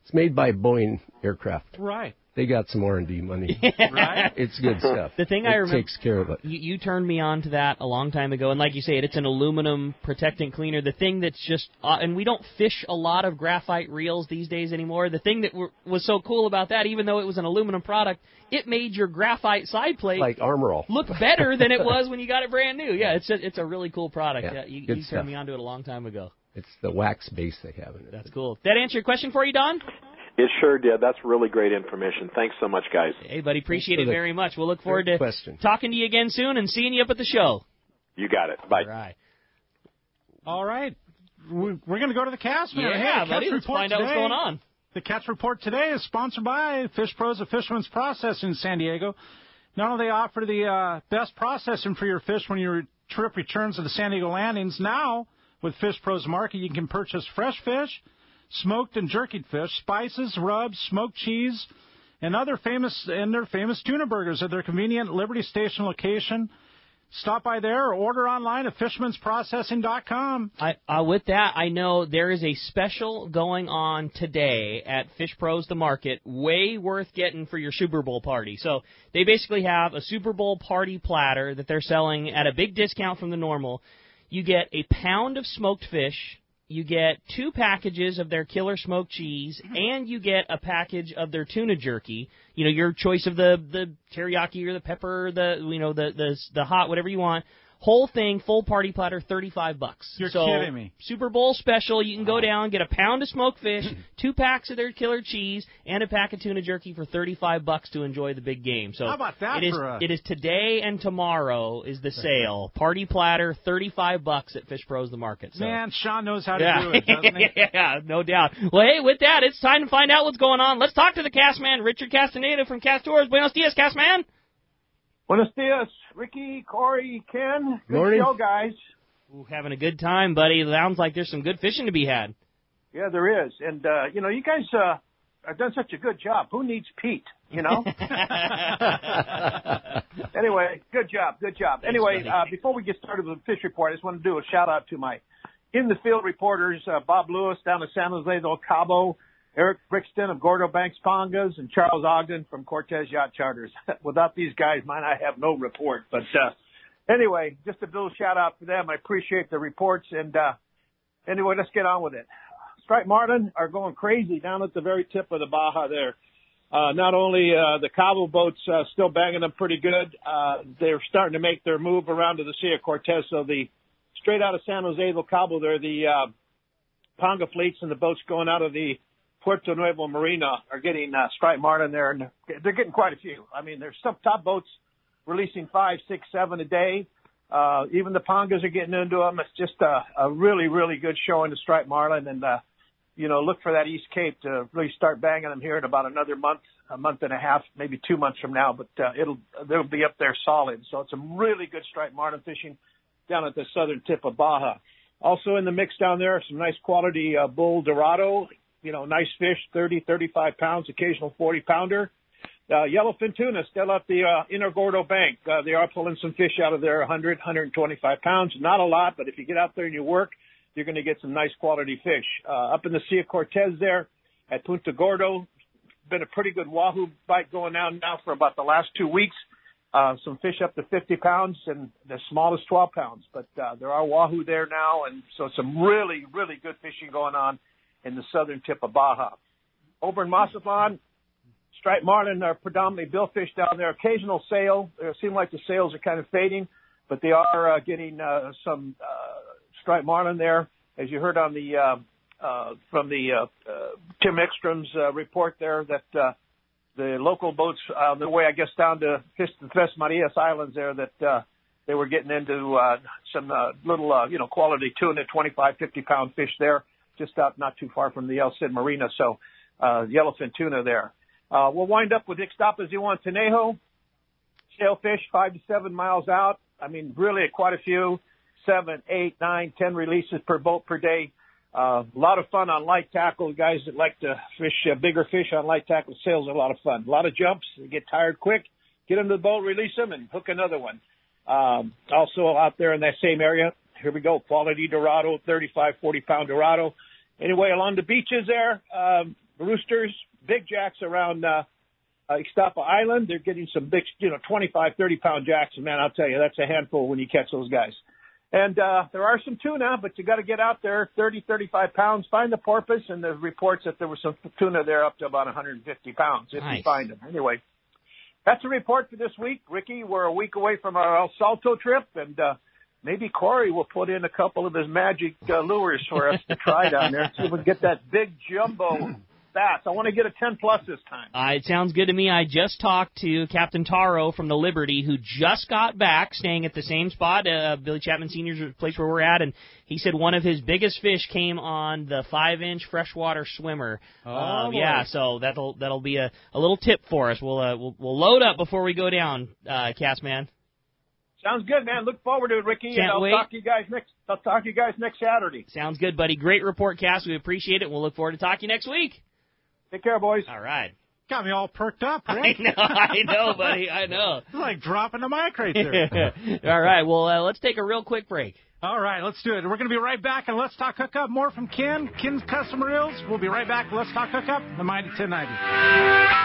It's made by Boeing Aircraft. Right. They got some R&D money. Right. It's good stuff. The thing I remember takes care of it. You turned me on to that a long time ago, and like you say, it's an aluminum protectant cleaner. The thing that's just, and we don't fish a lot of graphite reels these days anymore. The thing that was so cool about that, even though it was an aluminum product, it made your graphite side plate like Armor All look better than it was when you got it brand new. Yeah, it's a really cool product. Yeah, you turned me on to it a long time ago. It's the wax base they have in it. That's cool. Did that answer your question for you, Don? It sure did. That's really great information. Thanks so much, guys. Hey, buddy, appreciate it very much. We'll look forward to talking to you again soon and seeing you up at the show. You got it. Bye. All right. We're going to go to the cast, man. Yeah, hey, buddy, let's find out what's going on. The Catch Report today is sponsored by Fish Pros of Fisherman's Processing in San Diego. Not only offer the best processing for your fish when your trip returns to the San Diego landings, now with Fish Pros Market, you can purchase fresh fish, smoked and jerkied fish, spices, rubs, smoked cheese, and their famous tuna burgers at their convenient Liberty Station location. Stop by there or order online at fishmansprocessing.com. With that, I know there is a special going on today at Fish Pros the Market, way worth getting for your Super Bowl party. So they basically have a Super Bowl party platter that they're selling at a big discount from the normal. You get a pound of smoked fish, you get 2 packages of their killer smoked cheese, and you get a package of their tuna jerky. You know, your choice of the teriyaki or the pepper, the hot, whatever you want. Whole thing, full party platter, $35. You're kidding me. Super Bowl special. You can go down, get a pound of smoked fish, 2 packs of their killer cheese, and a pack of tuna jerky for $35 to enjoy the big game. So how about that? It is today and tomorrow is the sale. Party platter, $35 at Fish Pros the Market. So. Man, Sean knows how to do it, doesn't he? Yeah, no doubt. Well, hey, with that, it's time to find out what's going on. Let's talk to the cast man, Richard Castaneda from Cast Tours. Buenos dias, cast man. Buenos dias, Ricky, Corey, Ken. Good Morning. show, guys. Ooh, having a good time, buddy. Sounds like there's some good fishing to be had. Yeah, there is. And, you guys have done such a good job. Who needs Pete, Anyway, good job. Anyway, before we get started with the fish report, I just want to do a shout-out to my in-the-field reporters, Bob Lewis down at San Jose del Cabo, Eric Brixton of Gordo Banks Pongas, and Charles Ogden from Cortez Yacht Charters. Without these guys, I have no report. But anyway, just a little shout-out for them. I appreciate the reports. And anyway, let's get on with it. Striped marlin are going crazy down at the very tip of the Baja there. Not only the Cabo boats still banging them pretty good, they're starting to make their move around to the Sea of Cortez. So straight out of San Jose del Cabo there, the Ponga fleets and the boats going out of the Puerto Nuevo Marina are getting striped marlin there, and they're getting quite a few. I mean, there's some top boats releasing 5, 6, 7 a day. Even the Pongas are getting into them. It's just a really, really good showing of striped marlin, and look for that East Cape to really start banging them here in about another month, a month and a half, maybe 2 months from now. But they'll be up there solid. So it's some really good striped marlin fishing down at the southern tip of Baja. Also in the mix down there, some nice quality bull dorado. Nice fish, 30, 35 pounds, occasional 40-pounder. Yellowfin tuna still up the inner Gordo Bank. They are pulling some fish out of there, 100, 125 pounds. Not a lot, but if you get out there and you work, you're going to get some nice quality fish. Up in the Sea of Cortez there at Punta Gordo, been a pretty good wahoo bite going on now for about the last 2 weeks. Some fish up to 50 pounds and the smallest 12 pounds. But there are wahoo there now, and so some really, really good fishing going on in the southern tip of Baja. Over in Mazatlan, striped marlin are predominantly billfish down there. Occasional sale. It seems like the sales are kind of fading, but they are getting some striped marlin there. As you heard on from the Tim Ekstrom's report there, that the local boats on their way, I guess, down to the Tres Marias Islands there, that they were getting into some little, quality tuna, 25, 50-pound fish there, just out not too far from the El Cid Marina. So yellowfin tuna there. We'll wind up with Ixtapas y Guantanejo. Sailfish 5 to 7 miles out. I mean, really quite a few, 7, 8, 9, 10 releases per boat per day. A lot of fun on light tackle. Guys that like to fish bigger fish on light tackle, sails are a lot of fun. A lot of jumps. They get tired quick. Get them to the boat, release them, and hook another one. Also out there in that same area, here we go, quality Dorado, 35, 40-pound Dorado. Anyway, along the beaches there, roosters, big jacks around Ixtapa Island. They're getting some big, 25, 30-pound jacks. And, man, I'll tell you, that's a handful when you catch those guys. And there are some tuna, but you got to get out there, 30, 35 pounds. Find the porpoise, and the reports that there was some tuna there up to about 150 pounds if you find them. Anyway, that's a report for this week. Ricky, we're a week away from our El Salto trip, and maybe Corey will put in a couple of his magic lures for us to try down there, so we can get that big jumbo bass. I want to get a 10-plus this time. It sounds good to me. I just talked to Captain Taro from the Liberty, who just got back, staying at the same spot, Billy Chapman Sr.'s place where we're at, and he said one of his biggest fish came on the 5-inch freshwater swimmer. Yeah, so that'll be a little tip for us. We'll load up before we go down, Castman. Sounds good, man. Look forward to it, Ricky. Can't and wait. I'll talk to you guys next Saturday. Sounds good, buddy. Great report, Cass. We appreciate it. We'll look forward to talking to you next week. Take care, boys. All right. Got me all perked up, Rick. I know, buddy. I know. It's like dropping the mic right there. All right. Well, let's take a real quick break. All right, let's do it. We're going to be right back, and Let's Talk Hookup. More from Ken's Custom Reels. We'll be right back. Let's Talk Hookup, the Mighty 1090.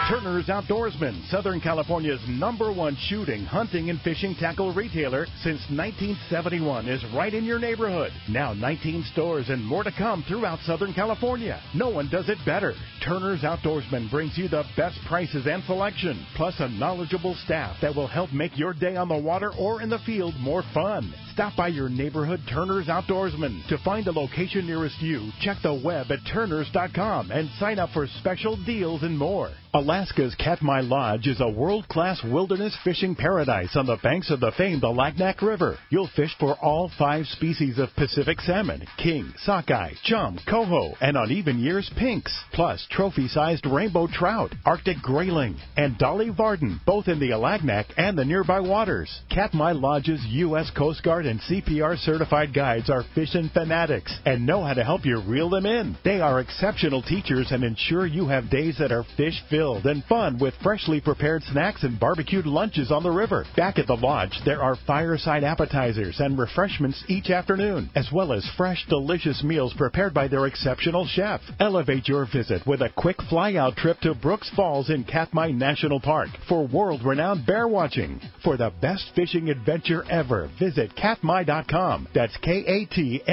Turner's Outdoorsman, Southern California's #1 shooting, hunting, and fishing tackle retailer since 1971, is right in your neighborhood. Now 19 stores and more to come throughout Southern California. No one does it better. Turner's Outdoorsman brings you the best prices and selection, plus a knowledgeable staff that will help make your day on the water or in the field more fun. Stop by your neighborhood Turner's Outdoorsman. To find a location nearest you, check the web at turners.com and sign up for special deals and more. Alaska's Katmai Lodge is a world-class wilderness fishing paradise on the banks of the famed Alagnak River. You'll fish for all 5 species of Pacific salmon, king, sockeye, chum, coho, and on even years, pinks, plus trophy-sized rainbow trout, Arctic grayling, and Dolly Varden, both in the Alagnak and the nearby waters. Katmai Lodge's U.S. Coast Guard and CPR certified guides are fishing fanatics and know how to help you reel them in. They are exceptional teachers and ensure you have days that are fish-filled and fun with freshly prepared snacks and barbecued lunches on the river. Back at the lodge, there are fireside appetizers and refreshments each afternoon, as well as fresh, delicious meals prepared by their exceptional chef. Elevate your visit with a quick fly-out trip to Brooks Falls in Katmai National Park for world-renowned bear watching. For the best fishing adventure ever, visit katmai.com. That's KATMAI.com.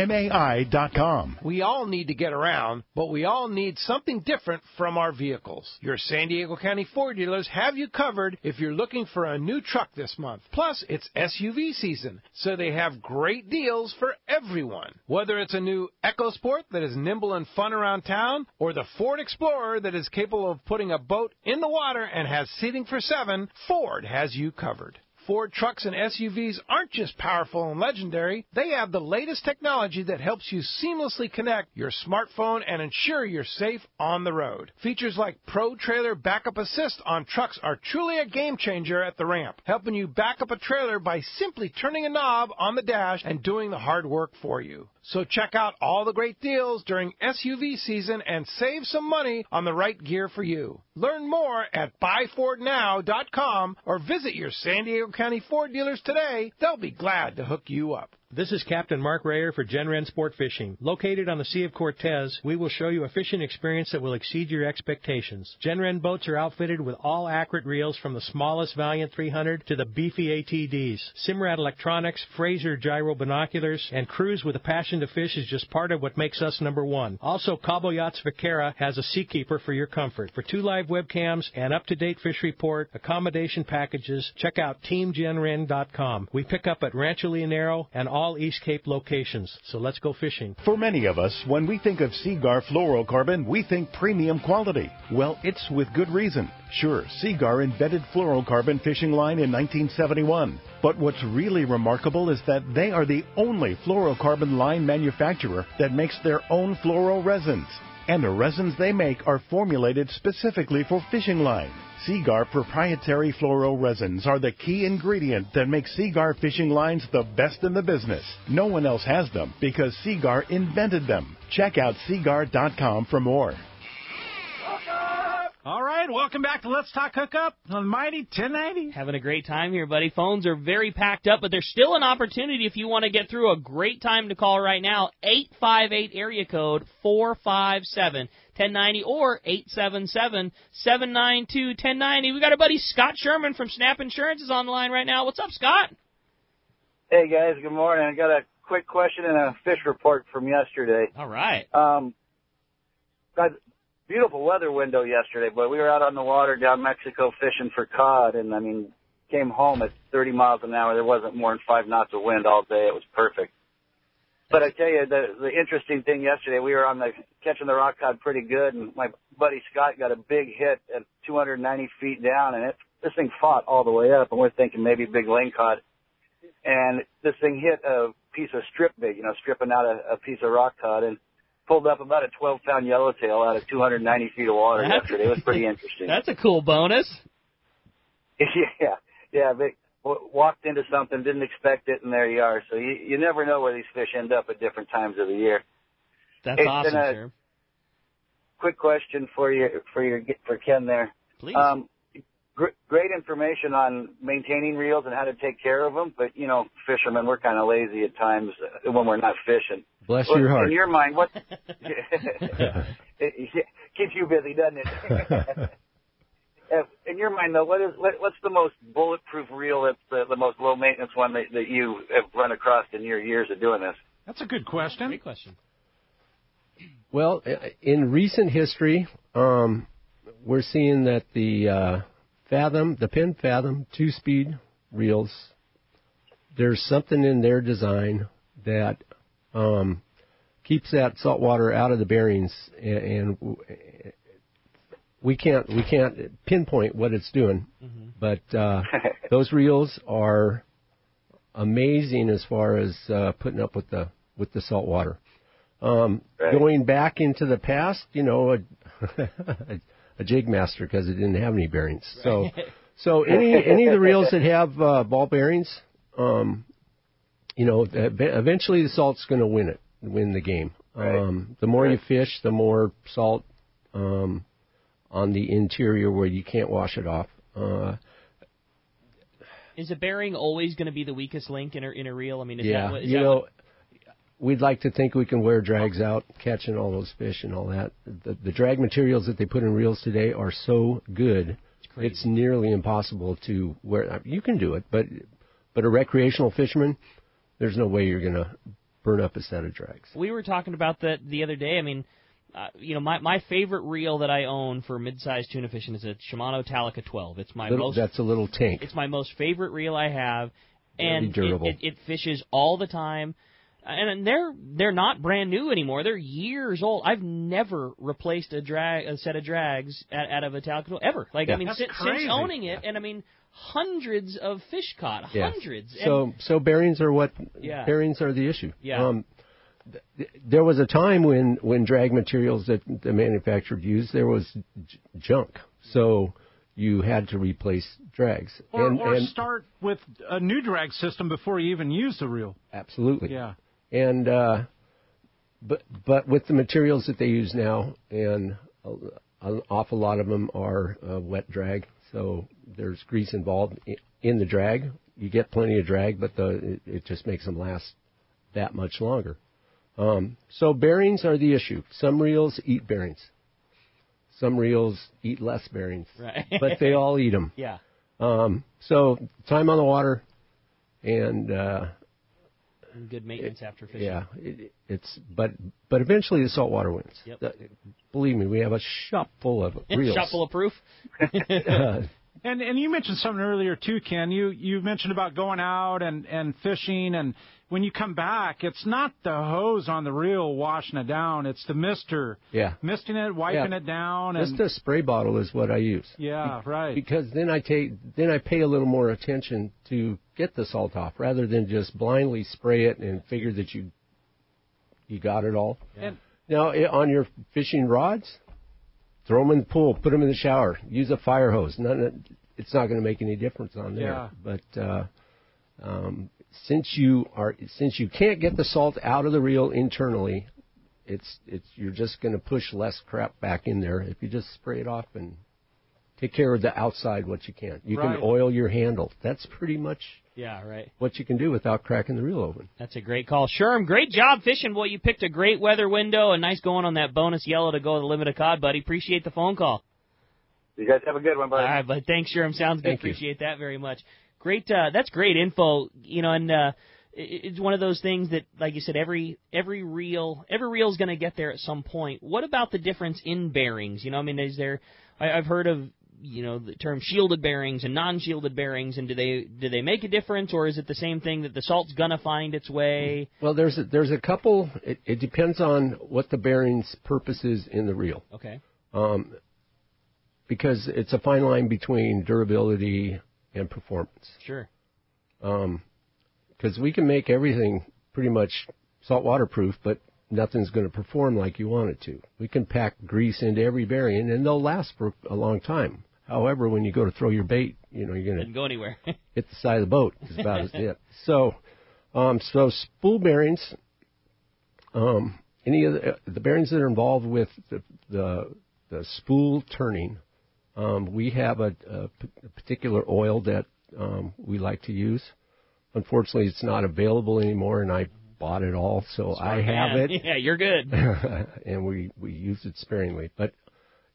We all need to get around, but we all need something different from our vehicles. Your San Diego County Ford dealers have you covered if you're looking for a new truck this month. Plus, it's SUV season, so they have great deals for everyone. Whether it's a new EcoSport that is nimble and fun around town, or the Ford Explorer that is capable of putting a boat in the water and has seating for 7, Ford has you covered. Ford trucks and SUVs aren't just powerful and legendary. They have the latest technology that helps you seamlessly connect your smartphone and ensure you're safe on the road. Features like Pro Trailer Backup Assist on trucks are truly a game changer at the ramp, helping you back up a trailer by simply turning a knob on the dash and doing the hard work for you. So check out all the great deals during SUV season and save some money on the right gear for you. Learn more at buyfordnow.com or visit your San Diego County Ford dealers today. They'll be glad to hook you up. This is Captain Mark Rayer for Genren Sport Fishing. Located on the Sea of Cortez, we will show you a fishing experience that will exceed your expectations. Genren boats are outfitted with all accurate reels from the smallest Valiant 300 to the beefy ATDs. Simrad Electronics, Fraser gyro binoculars, and crews with a passion to fish is just part of what makes us #1. Also, Cabo Yachts Vaquera has a Seakeeper for your comfort. For 2 live webcams, an up-to-date fish report, accommodation packages, check out TeamGenren.com. We pick up at Rancho Leonero and all East Cape locations. So let's go fishing. For many of us, when we think of Seaguar fluorocarbon, we think premium quality. Well, it's with good reason. Sure, Seaguar invented fluorocarbon fishing line in 1971. But what's really remarkable is that they are the only fluorocarbon line manufacturer that makes their own fluoro resins. And the resins they make are formulated specifically for fishing line. Seaguar proprietary fluoro resins are the key ingredient that makes Seaguar fishing lines the best in the business. No one else has them because Seaguar invented them. Check out Seaguar.com for more. All right, welcome back to Let's Talk Hookup on Mighty 1090. Having a great time here, buddy. Phones are very packed up, but there's still an opportunity if you want to get through. A great time to call right now, 858 area code 457-1090 or 877-792-1090. We got our buddy Scott Sherman from Snap Insurance is on the line right now. What's up, Scott? Hey, guys. Good morning. I got a quick question and a fish report from yesterday. All right. Got beautiful weather window yesterday, but we were out on the water down Mexico fishing for cod, and, came home at 30 miles an hour. There wasn't more than 5 knots of wind all day. It was perfect. But I tell you, the interesting thing yesterday, we were catching the rock cod pretty good, and my buddy Scott got a big hit at 290 feet down, and this thing fought all the way up, and we're thinking maybe big lane cod. And this thing hit a piece of strip bait, stripping out a piece of rock cod, and pulled up about a 12-pound yellowtail out of 290 feet of water yesterday. It was pretty interesting. That's a cool bonus. Yeah. They walked into something, didn't expect it, and there you are. So you never know where these fish end up at different times of the year. That's awesome, sir. Quick question for Ken there. Please. Great information on maintaining reels and how to take care of them, but, fishermen, we're kind of lazy at times when we're not fishing. Bless your heart. In your mind, what it keeps you busy, doesn't it? In your mind, though, what's the most bulletproof reel that's the most low-maintenance one that you have run across in your years of doing this? That's a good question. Great question. Well, in recent history, we're seeing that the Penn Fathom 2-speed reels, there's something in their design that keeps that salt water out of the bearings, and we can't pinpoint what it's doing, but those reels are amazing as far as putting up with the salt water. Going back into the past, a jig master because it didn't have any bearings. So any of the reels that have ball bearings, eventually the salt's going to win the game. The more you fish, the more salt on the interior where you can't wash it off. Is a bearing always going to be the weakest link in a reel? We'd like to think we can wear drags out, catching all those fish and all that. The drag materials that they put in reels today are so good, it's nearly impossible to wear. You can do it, but a recreational fisherman, there's no way you're going to burn up a set of drags. We were talking about that the other day. My favorite reel that I own for mid-sized tuna fishing is a Shimano Talica 12. That's a little tank. It's my most favorite reel I have, and durable. It fishes all the time. And they're not brand new anymore. They're years old. I've never replaced a set of drags out of a Talica ever. Since owning it, and hundreds of fish caught, hundreds. So bearings are bearings are the issue. Yeah. There was a time when drag materials that the manufacturer used, there was junk. So you had to replace drags. Or start with a new drag system before you even use the reel. Absolutely. Yeah. And but with the materials that they use now, and an awful lot of them are wet drag, so there's grease involved in the drag. You get plenty of drag, but it just makes them last that much longer. So bearings are the issue. Some reels eat bearings. Some reels eat less bearings, right. But they all eat them. Yeah. So time on the water and good maintenance after fishing. Yeah, but eventually the saltwater wins. Yep. Believe me, we have a shop full of reels. Shop full of proof. And you mentioned something earlier too, Ken. You mentioned about going out and fishing, and when you come back, it's not the hose on the reel washing it down; it's the mister. Yeah. Misting it, wiping it down. Just a spray bottle is what I use. Yeah, right. Because then I pay a little more attention to get the salt off, rather than just blindly spray it and figure that you got it all. Yeah. Now on your fishing rods, throw them in the pool, put them in the shower, use a fire hose. It's not going to make any difference on there. Yeah. But since you can't get the salt out of the reel internally, you're just going to push less crap back in there if you just spray it off and take care of the outside what you can. You Right. can oil your handle. That's pretty much right. what you can do without cracking the reel open. That's a great call. Sherm, great job fishing, boy. You picked a great weather window, and nice going on that bonus yellow to go with the limited cod, buddy. Appreciate the phone call. You guys have a good one, buddy. All right, but thanks, Sherm. Sounds good. Thank you. Appreciate that very much. Great. That's great info. And it's one of those things that, like you said, every reel is going to get there at some point. What about the difference in bearings? I mean, is there? I've heard of the term shielded bearings and non-shielded bearings, and do they make a difference, or is it the same thing that the salt's gonna find its way? Well, there's a couple. It depends on what the bearing's purpose is in the reel. Okay. Because it's a fine line between durability and performance. Sure. Because we can make everything pretty much saltwater proof, but nothing's going to perform like you want it to. We can pack grease into every bearing, and they'll last for a long time. However, when you go to throw your bait, you're going to Didn't go anywhere. hit the side of the boat. Is about it. So spool bearings, any of the bearings that are involved with the spool turning, we have a particular oil that we like to use. Unfortunately, it's not available anymore, and I bought it all, so I have it. Yeah, you're good. And we use it sparingly. But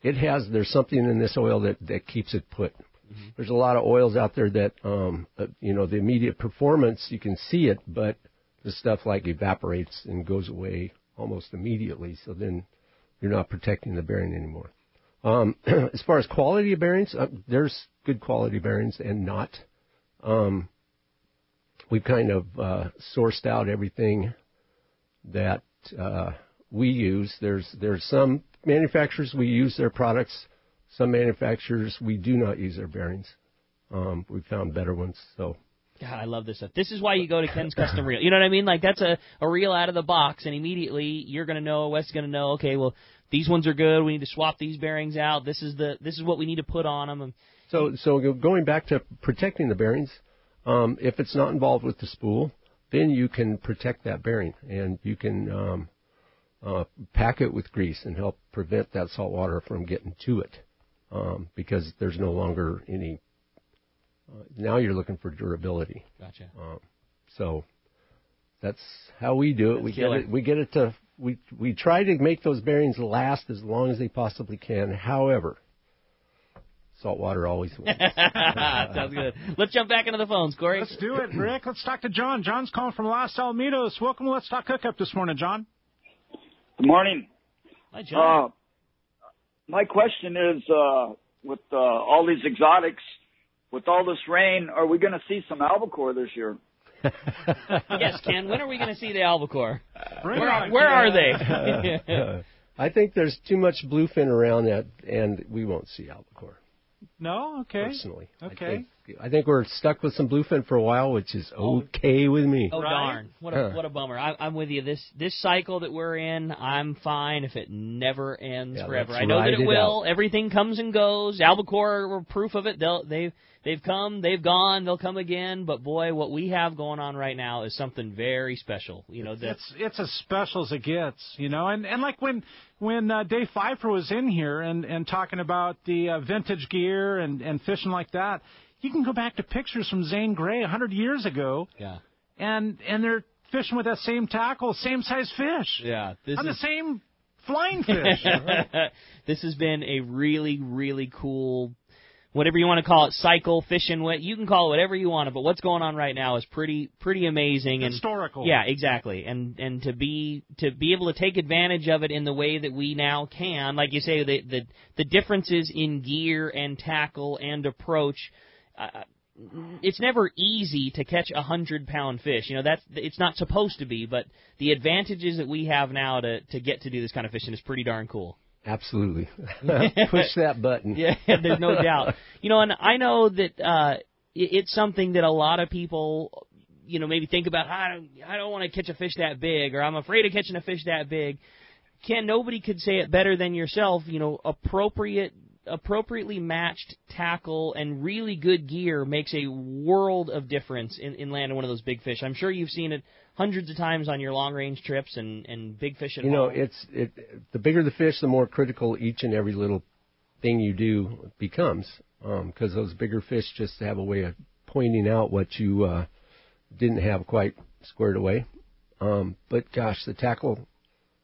there's something in this oil that keeps it put. Mm-hmm. There's a lot of oils out there that, the immediate performance, you can see it, but the stuff like evaporates and goes away almost immediately, so then you're not protecting the bearing anymore. As far as quality of bearings, there's good quality bearings and not. We've kind of sourced out everything that we use. There's some manufacturers we use their products. Some manufacturers we do not use their bearings. We found better ones. So. God, I love this stuff. This is why you go to Ken's Custom Reel. You know what I mean? Like, that's a reel out of the box, and immediately you're going to know, Wes is going to know, okay, well, these ones are good. We need to swap these bearings out. This is what we need to put on them. So going back to protecting the bearings, if it's not involved with the spool, then you can protect that bearing, and you can pack it with grease and help prevent that salt water from getting to it, because there's no longer any. Now you're looking for durability. Gotcha. So that's how we do it. We try to make those bearings last as long as they possibly can. However, salt water always wins. Sounds good. Let's jump back into the phones, Corey. Let's do it, Rick. Let's talk to John. John's calling from Los Alamitos. Welcome to Let's Talk Hookup this morning, John. Good morning. Hi, John. My question is, with all these exotics, with all this rain, are we going to see some albacore this year? Yes, Ken. When are we going to see the albacore? Where are they? I think there's too much bluefin around that, and we won't see albacore. No? Okay. Personally. Okay. I think we're stuck with some bluefin for a while, which is okay with me. Oh, darn. What a bummer. I'm with you. This cycle that we're in, I'm fine if it never ends forever. I know that it will. Everything comes and goes. Albacore are proof of it. They've come, they've gone, they'll come again. But, boy, what we have going on right now is something very special. It's as special as it gets, And like when Dave Pfeiffer was in here and talking about the vintage gear and fishing like that, you can go back to pictures from Zane Grey 100 years ago. Yeah. And they're fishing with that same tackle, same size fish. Yeah. The same flying fish. This has been a really, really cool, whatever you want to call it, cycle, fishing. You can call it whatever you want, but what's going on right now is pretty amazing. Historical. Yeah, exactly. And to be able to take advantage of it in the way that we now can, like you say, the differences in gear and tackle and approach. It's never easy to catch 100-pound fish. It's not supposed to be, but the advantages that we have now to get to do this kind of fishing is pretty darn cool. Absolutely. Push that button. Yeah, there's no doubt. And I know that it's something that a lot of people, maybe think about, I don't want to catch a fish that big, or I'm afraid of catching a fish that big. Ken, nobody could say it better than yourself. Appropriately matched tackle and really good gear makes a world of difference in landing one of those big fish. I'm sure you've seen it hundreds of times on your long-range trips and big fish at home. The bigger the fish, the more critical each and every little thing you do becomes, because those bigger fish just have a way of pointing out what you didn't have quite squared away. But gosh, the tackle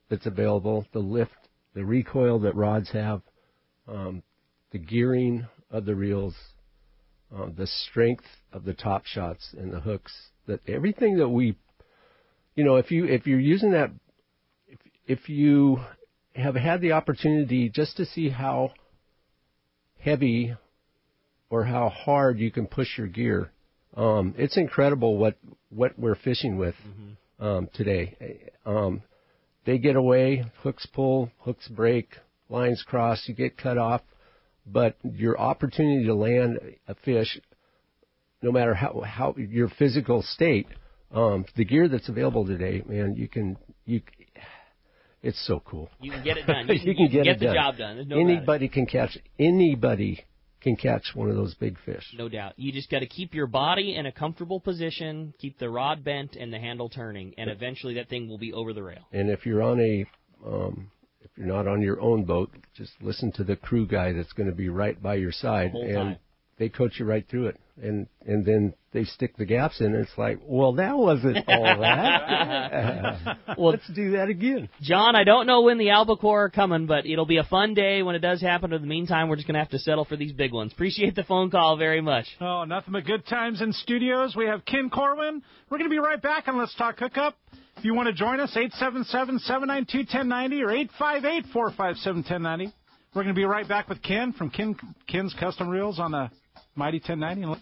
that's available, the lift, the recoil that rods have, the gearing of the reels, the strength of the top shots and the hooks, that everything that we, if you're using that, if you have had the opportunity just to see how heavy or how hard you can push your gear, it's incredible what we're fishing with today. They get away, hooks pull, hooks break, lines cross, you get cut off, but your opportunity to land a fish, no matter how your physical state, the gear that's available today, man, it's so cool. You can get it done. You can get the job done. There's no anybody can catch one of those big fish. No doubt. You just got to keep your body in a comfortable position, keep the rod bent and the handle turning, and eventually that thing will be over the rail. And if you're on if you're not on your own boat, just listen to the crew guy that's going to be right by your side, and they coach you right through it. And then they stick the gaps in, and it's like, well, that wasn't all that. Well, let's do that again. John, I don't know when the albacore are coming, but it'll be a fun day when it does happen. In the meantime, we're just going to have to settle for these big ones. Appreciate the phone call very much. Oh, nothing but good times in studios. We have Ken Corwin. We're going to be right back on Let's Talk Hookup. If you want to join us, 877-792-1090 or 858-457-1090. We're going to be right back with Ken from Ken's Custom Reels on the Mighty 1090.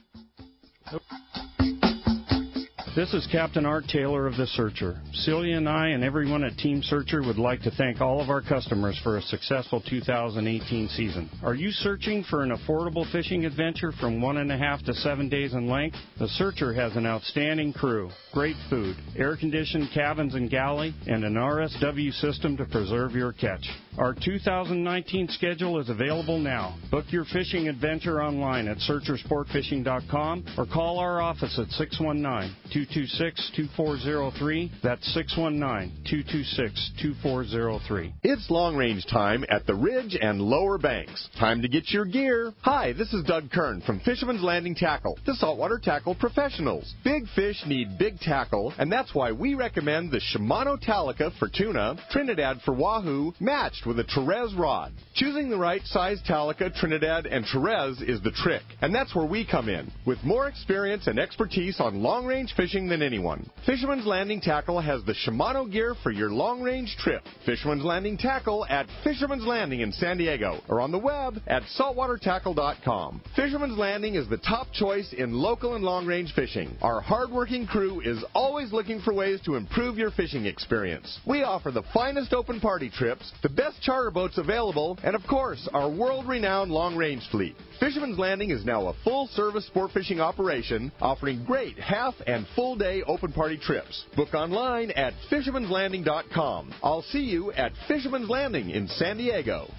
This is Captain Art Taylor of The Searcher. Celia and I and everyone at Team Searcher would like to thank all of our customers for a successful 2018 season. Are you searching for an affordable fishing adventure from 1.5 to 7 days in length? The Searcher has an outstanding crew, great food, air-conditioned cabins and galley, and an RSW system to preserve your catch. Our 2019 schedule is available now. Book your fishing adventure online at searchersportfishing.com or call our office at 619-226-2403. That's 619-226-2403. It's long range time at the Ridge and Lower Banks. Time to get your gear. Hi, this is Doug Kern from Fisherman's Landing Tackle, the saltwater tackle professionals. Big fish need big tackle, and that's why we recommend the Shimano Talica for tuna, Trinidad for wahoo, matched with a Therese rod. Choosing the right size Talica, Trinidad, and Therese is the trick, and that's where we come in, with more experience and expertise on long-range fishing than anyone. Fisherman's Landing Tackle has the Shimano gear for your long-range trip. Fisherman's Landing Tackle at Fisherman's Landing in San Diego, or on the web at saltwatertackle.com. Fisherman's Landing is the top choice in local and long-range fishing. Our hard-working crew is always looking for ways to improve your fishing experience. We offer the finest open party trips, the best charter boats available, and of course, our world-renowned long-range fleet. Fisherman's Landing is now a full-service sport fishing operation, offering great half and full-day open party trips. Book online at fishermanslanding.com. I'll see you at Fisherman's Landing in San Diego.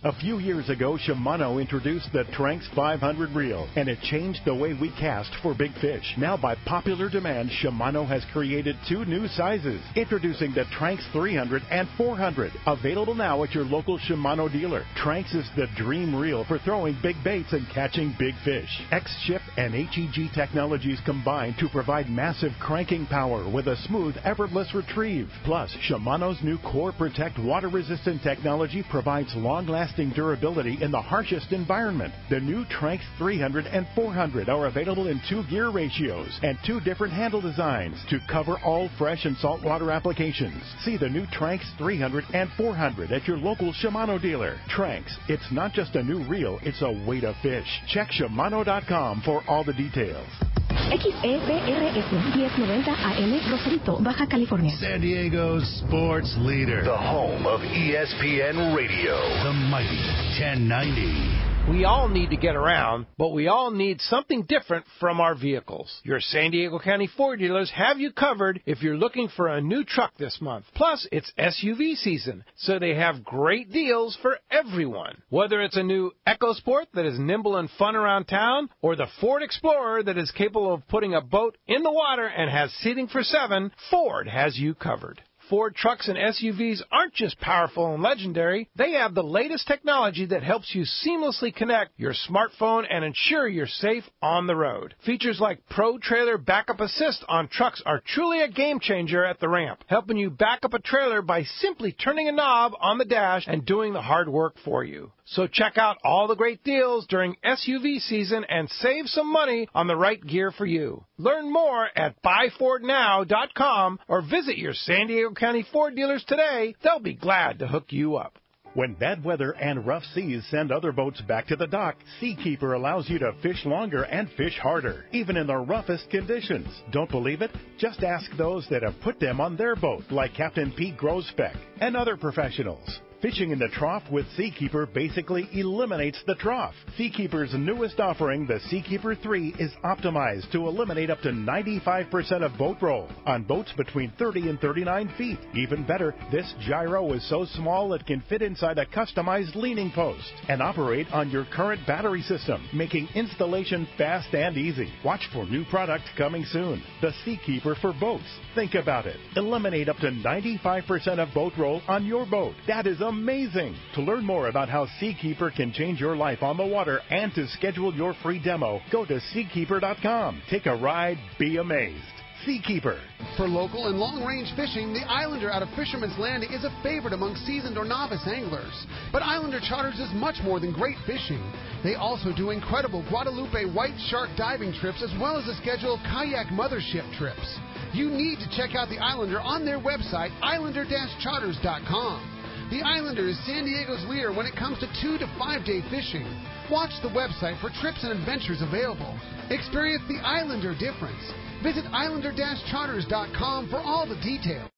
A few years ago, Shimano introduced the Tranx 500 reel, and it changed the way we cast for big fish. Now, by popular demand, Shimano has created 2 new sizes. Introducing the Tranx 300 and 400, available now at your local Shimano dealer. Tranx is the dream reel for throwing big baits and catching big fish. X-Ship and HEG technologies combine to provide massive cranking power with a smooth, effortless retrieve. Plus, Shimano's new Core Protect water-resistant technology provides long-lasting durability in the harshest environment. The new Tranx 300 and 400 are available in 2 gear ratios and 2 different handle designs to cover all fresh and saltwater applications. See the new Tranx 300 and 400 at your local Shimano dealer. Tranx, it's not just a new reel, it's a way to fish. Check Shimano.com for all the details. XEPRS 1090 AM, Rosarito, Baja California. San Diego's sports leader. The home of ESPN Radio. The mighty 1090. We all need to get around, but we all need something different from our vehicles. Your San Diego County Ford dealers have you covered if you're looking for a new truck this month. Plus, it's SUV season, so they have great deals for everyone. Whether it's a new EcoSport that is nimble and fun around town, or the Ford Explorer that is capable of putting a boat in the water and has seating for 7, Ford has you covered. Ford trucks and SUVs aren't just powerful and legendary. They have the latest technology that helps you seamlessly connect your smartphone and ensure you're safe on the road. Features like Pro Trailer Backup Assist on trucks are truly a game changer at the ramp, helping you back up a trailer by simply turning a knob on the dash and doing the hard work for you. So check out all the great deals during SUV season and save some money on the right gear for you. Learn more at buyfordnow.com or visit your San Diego County Ford dealers today. They'll be glad to hook you up. When bad weather and rough seas send other boats back to the dock, Seakeeper allows you to fish longer and fish harder, even in the roughest conditions. Don't believe it? Just ask those that have put them on their boat, like Captain Pete Grosbeck and other professionals. Fishing in the trough with Seakeeper basically eliminates the trough. Seakeeper's newest offering, the Seakeeper 3, is optimized to eliminate up to 95% of boat roll on boats between 30 and 39 feet. Even better, this gyro is so small it can fit inside a customized leaning post and operate on your current battery system, making installation fast and easy. Watch for new product coming soon. The Seakeeper for boats. Think about it. Eliminate up to 95% of boat roll on your boat. That is amazing. To learn more about how Seakeeper can change your life on the water and to schedule your free demo, go to seakeeper.com. Take a ride, be amazed. Seakeeper. For local and long-range fishing, the Islander out of Fisherman's Landing is a favorite among seasoned or novice anglers. But Islander Charters is much more than great fishing. They also do incredible Guadalupe white shark diving trips as well as a schedule of kayak mothership trips. You need to check out the Islander on their website, islander-charters.com. The Islander is San Diego's leader when it comes to 2 to 5 day fishing. Watch the website for trips and adventures available. Experience the Islander difference. Visit islander-charters.com for all the details.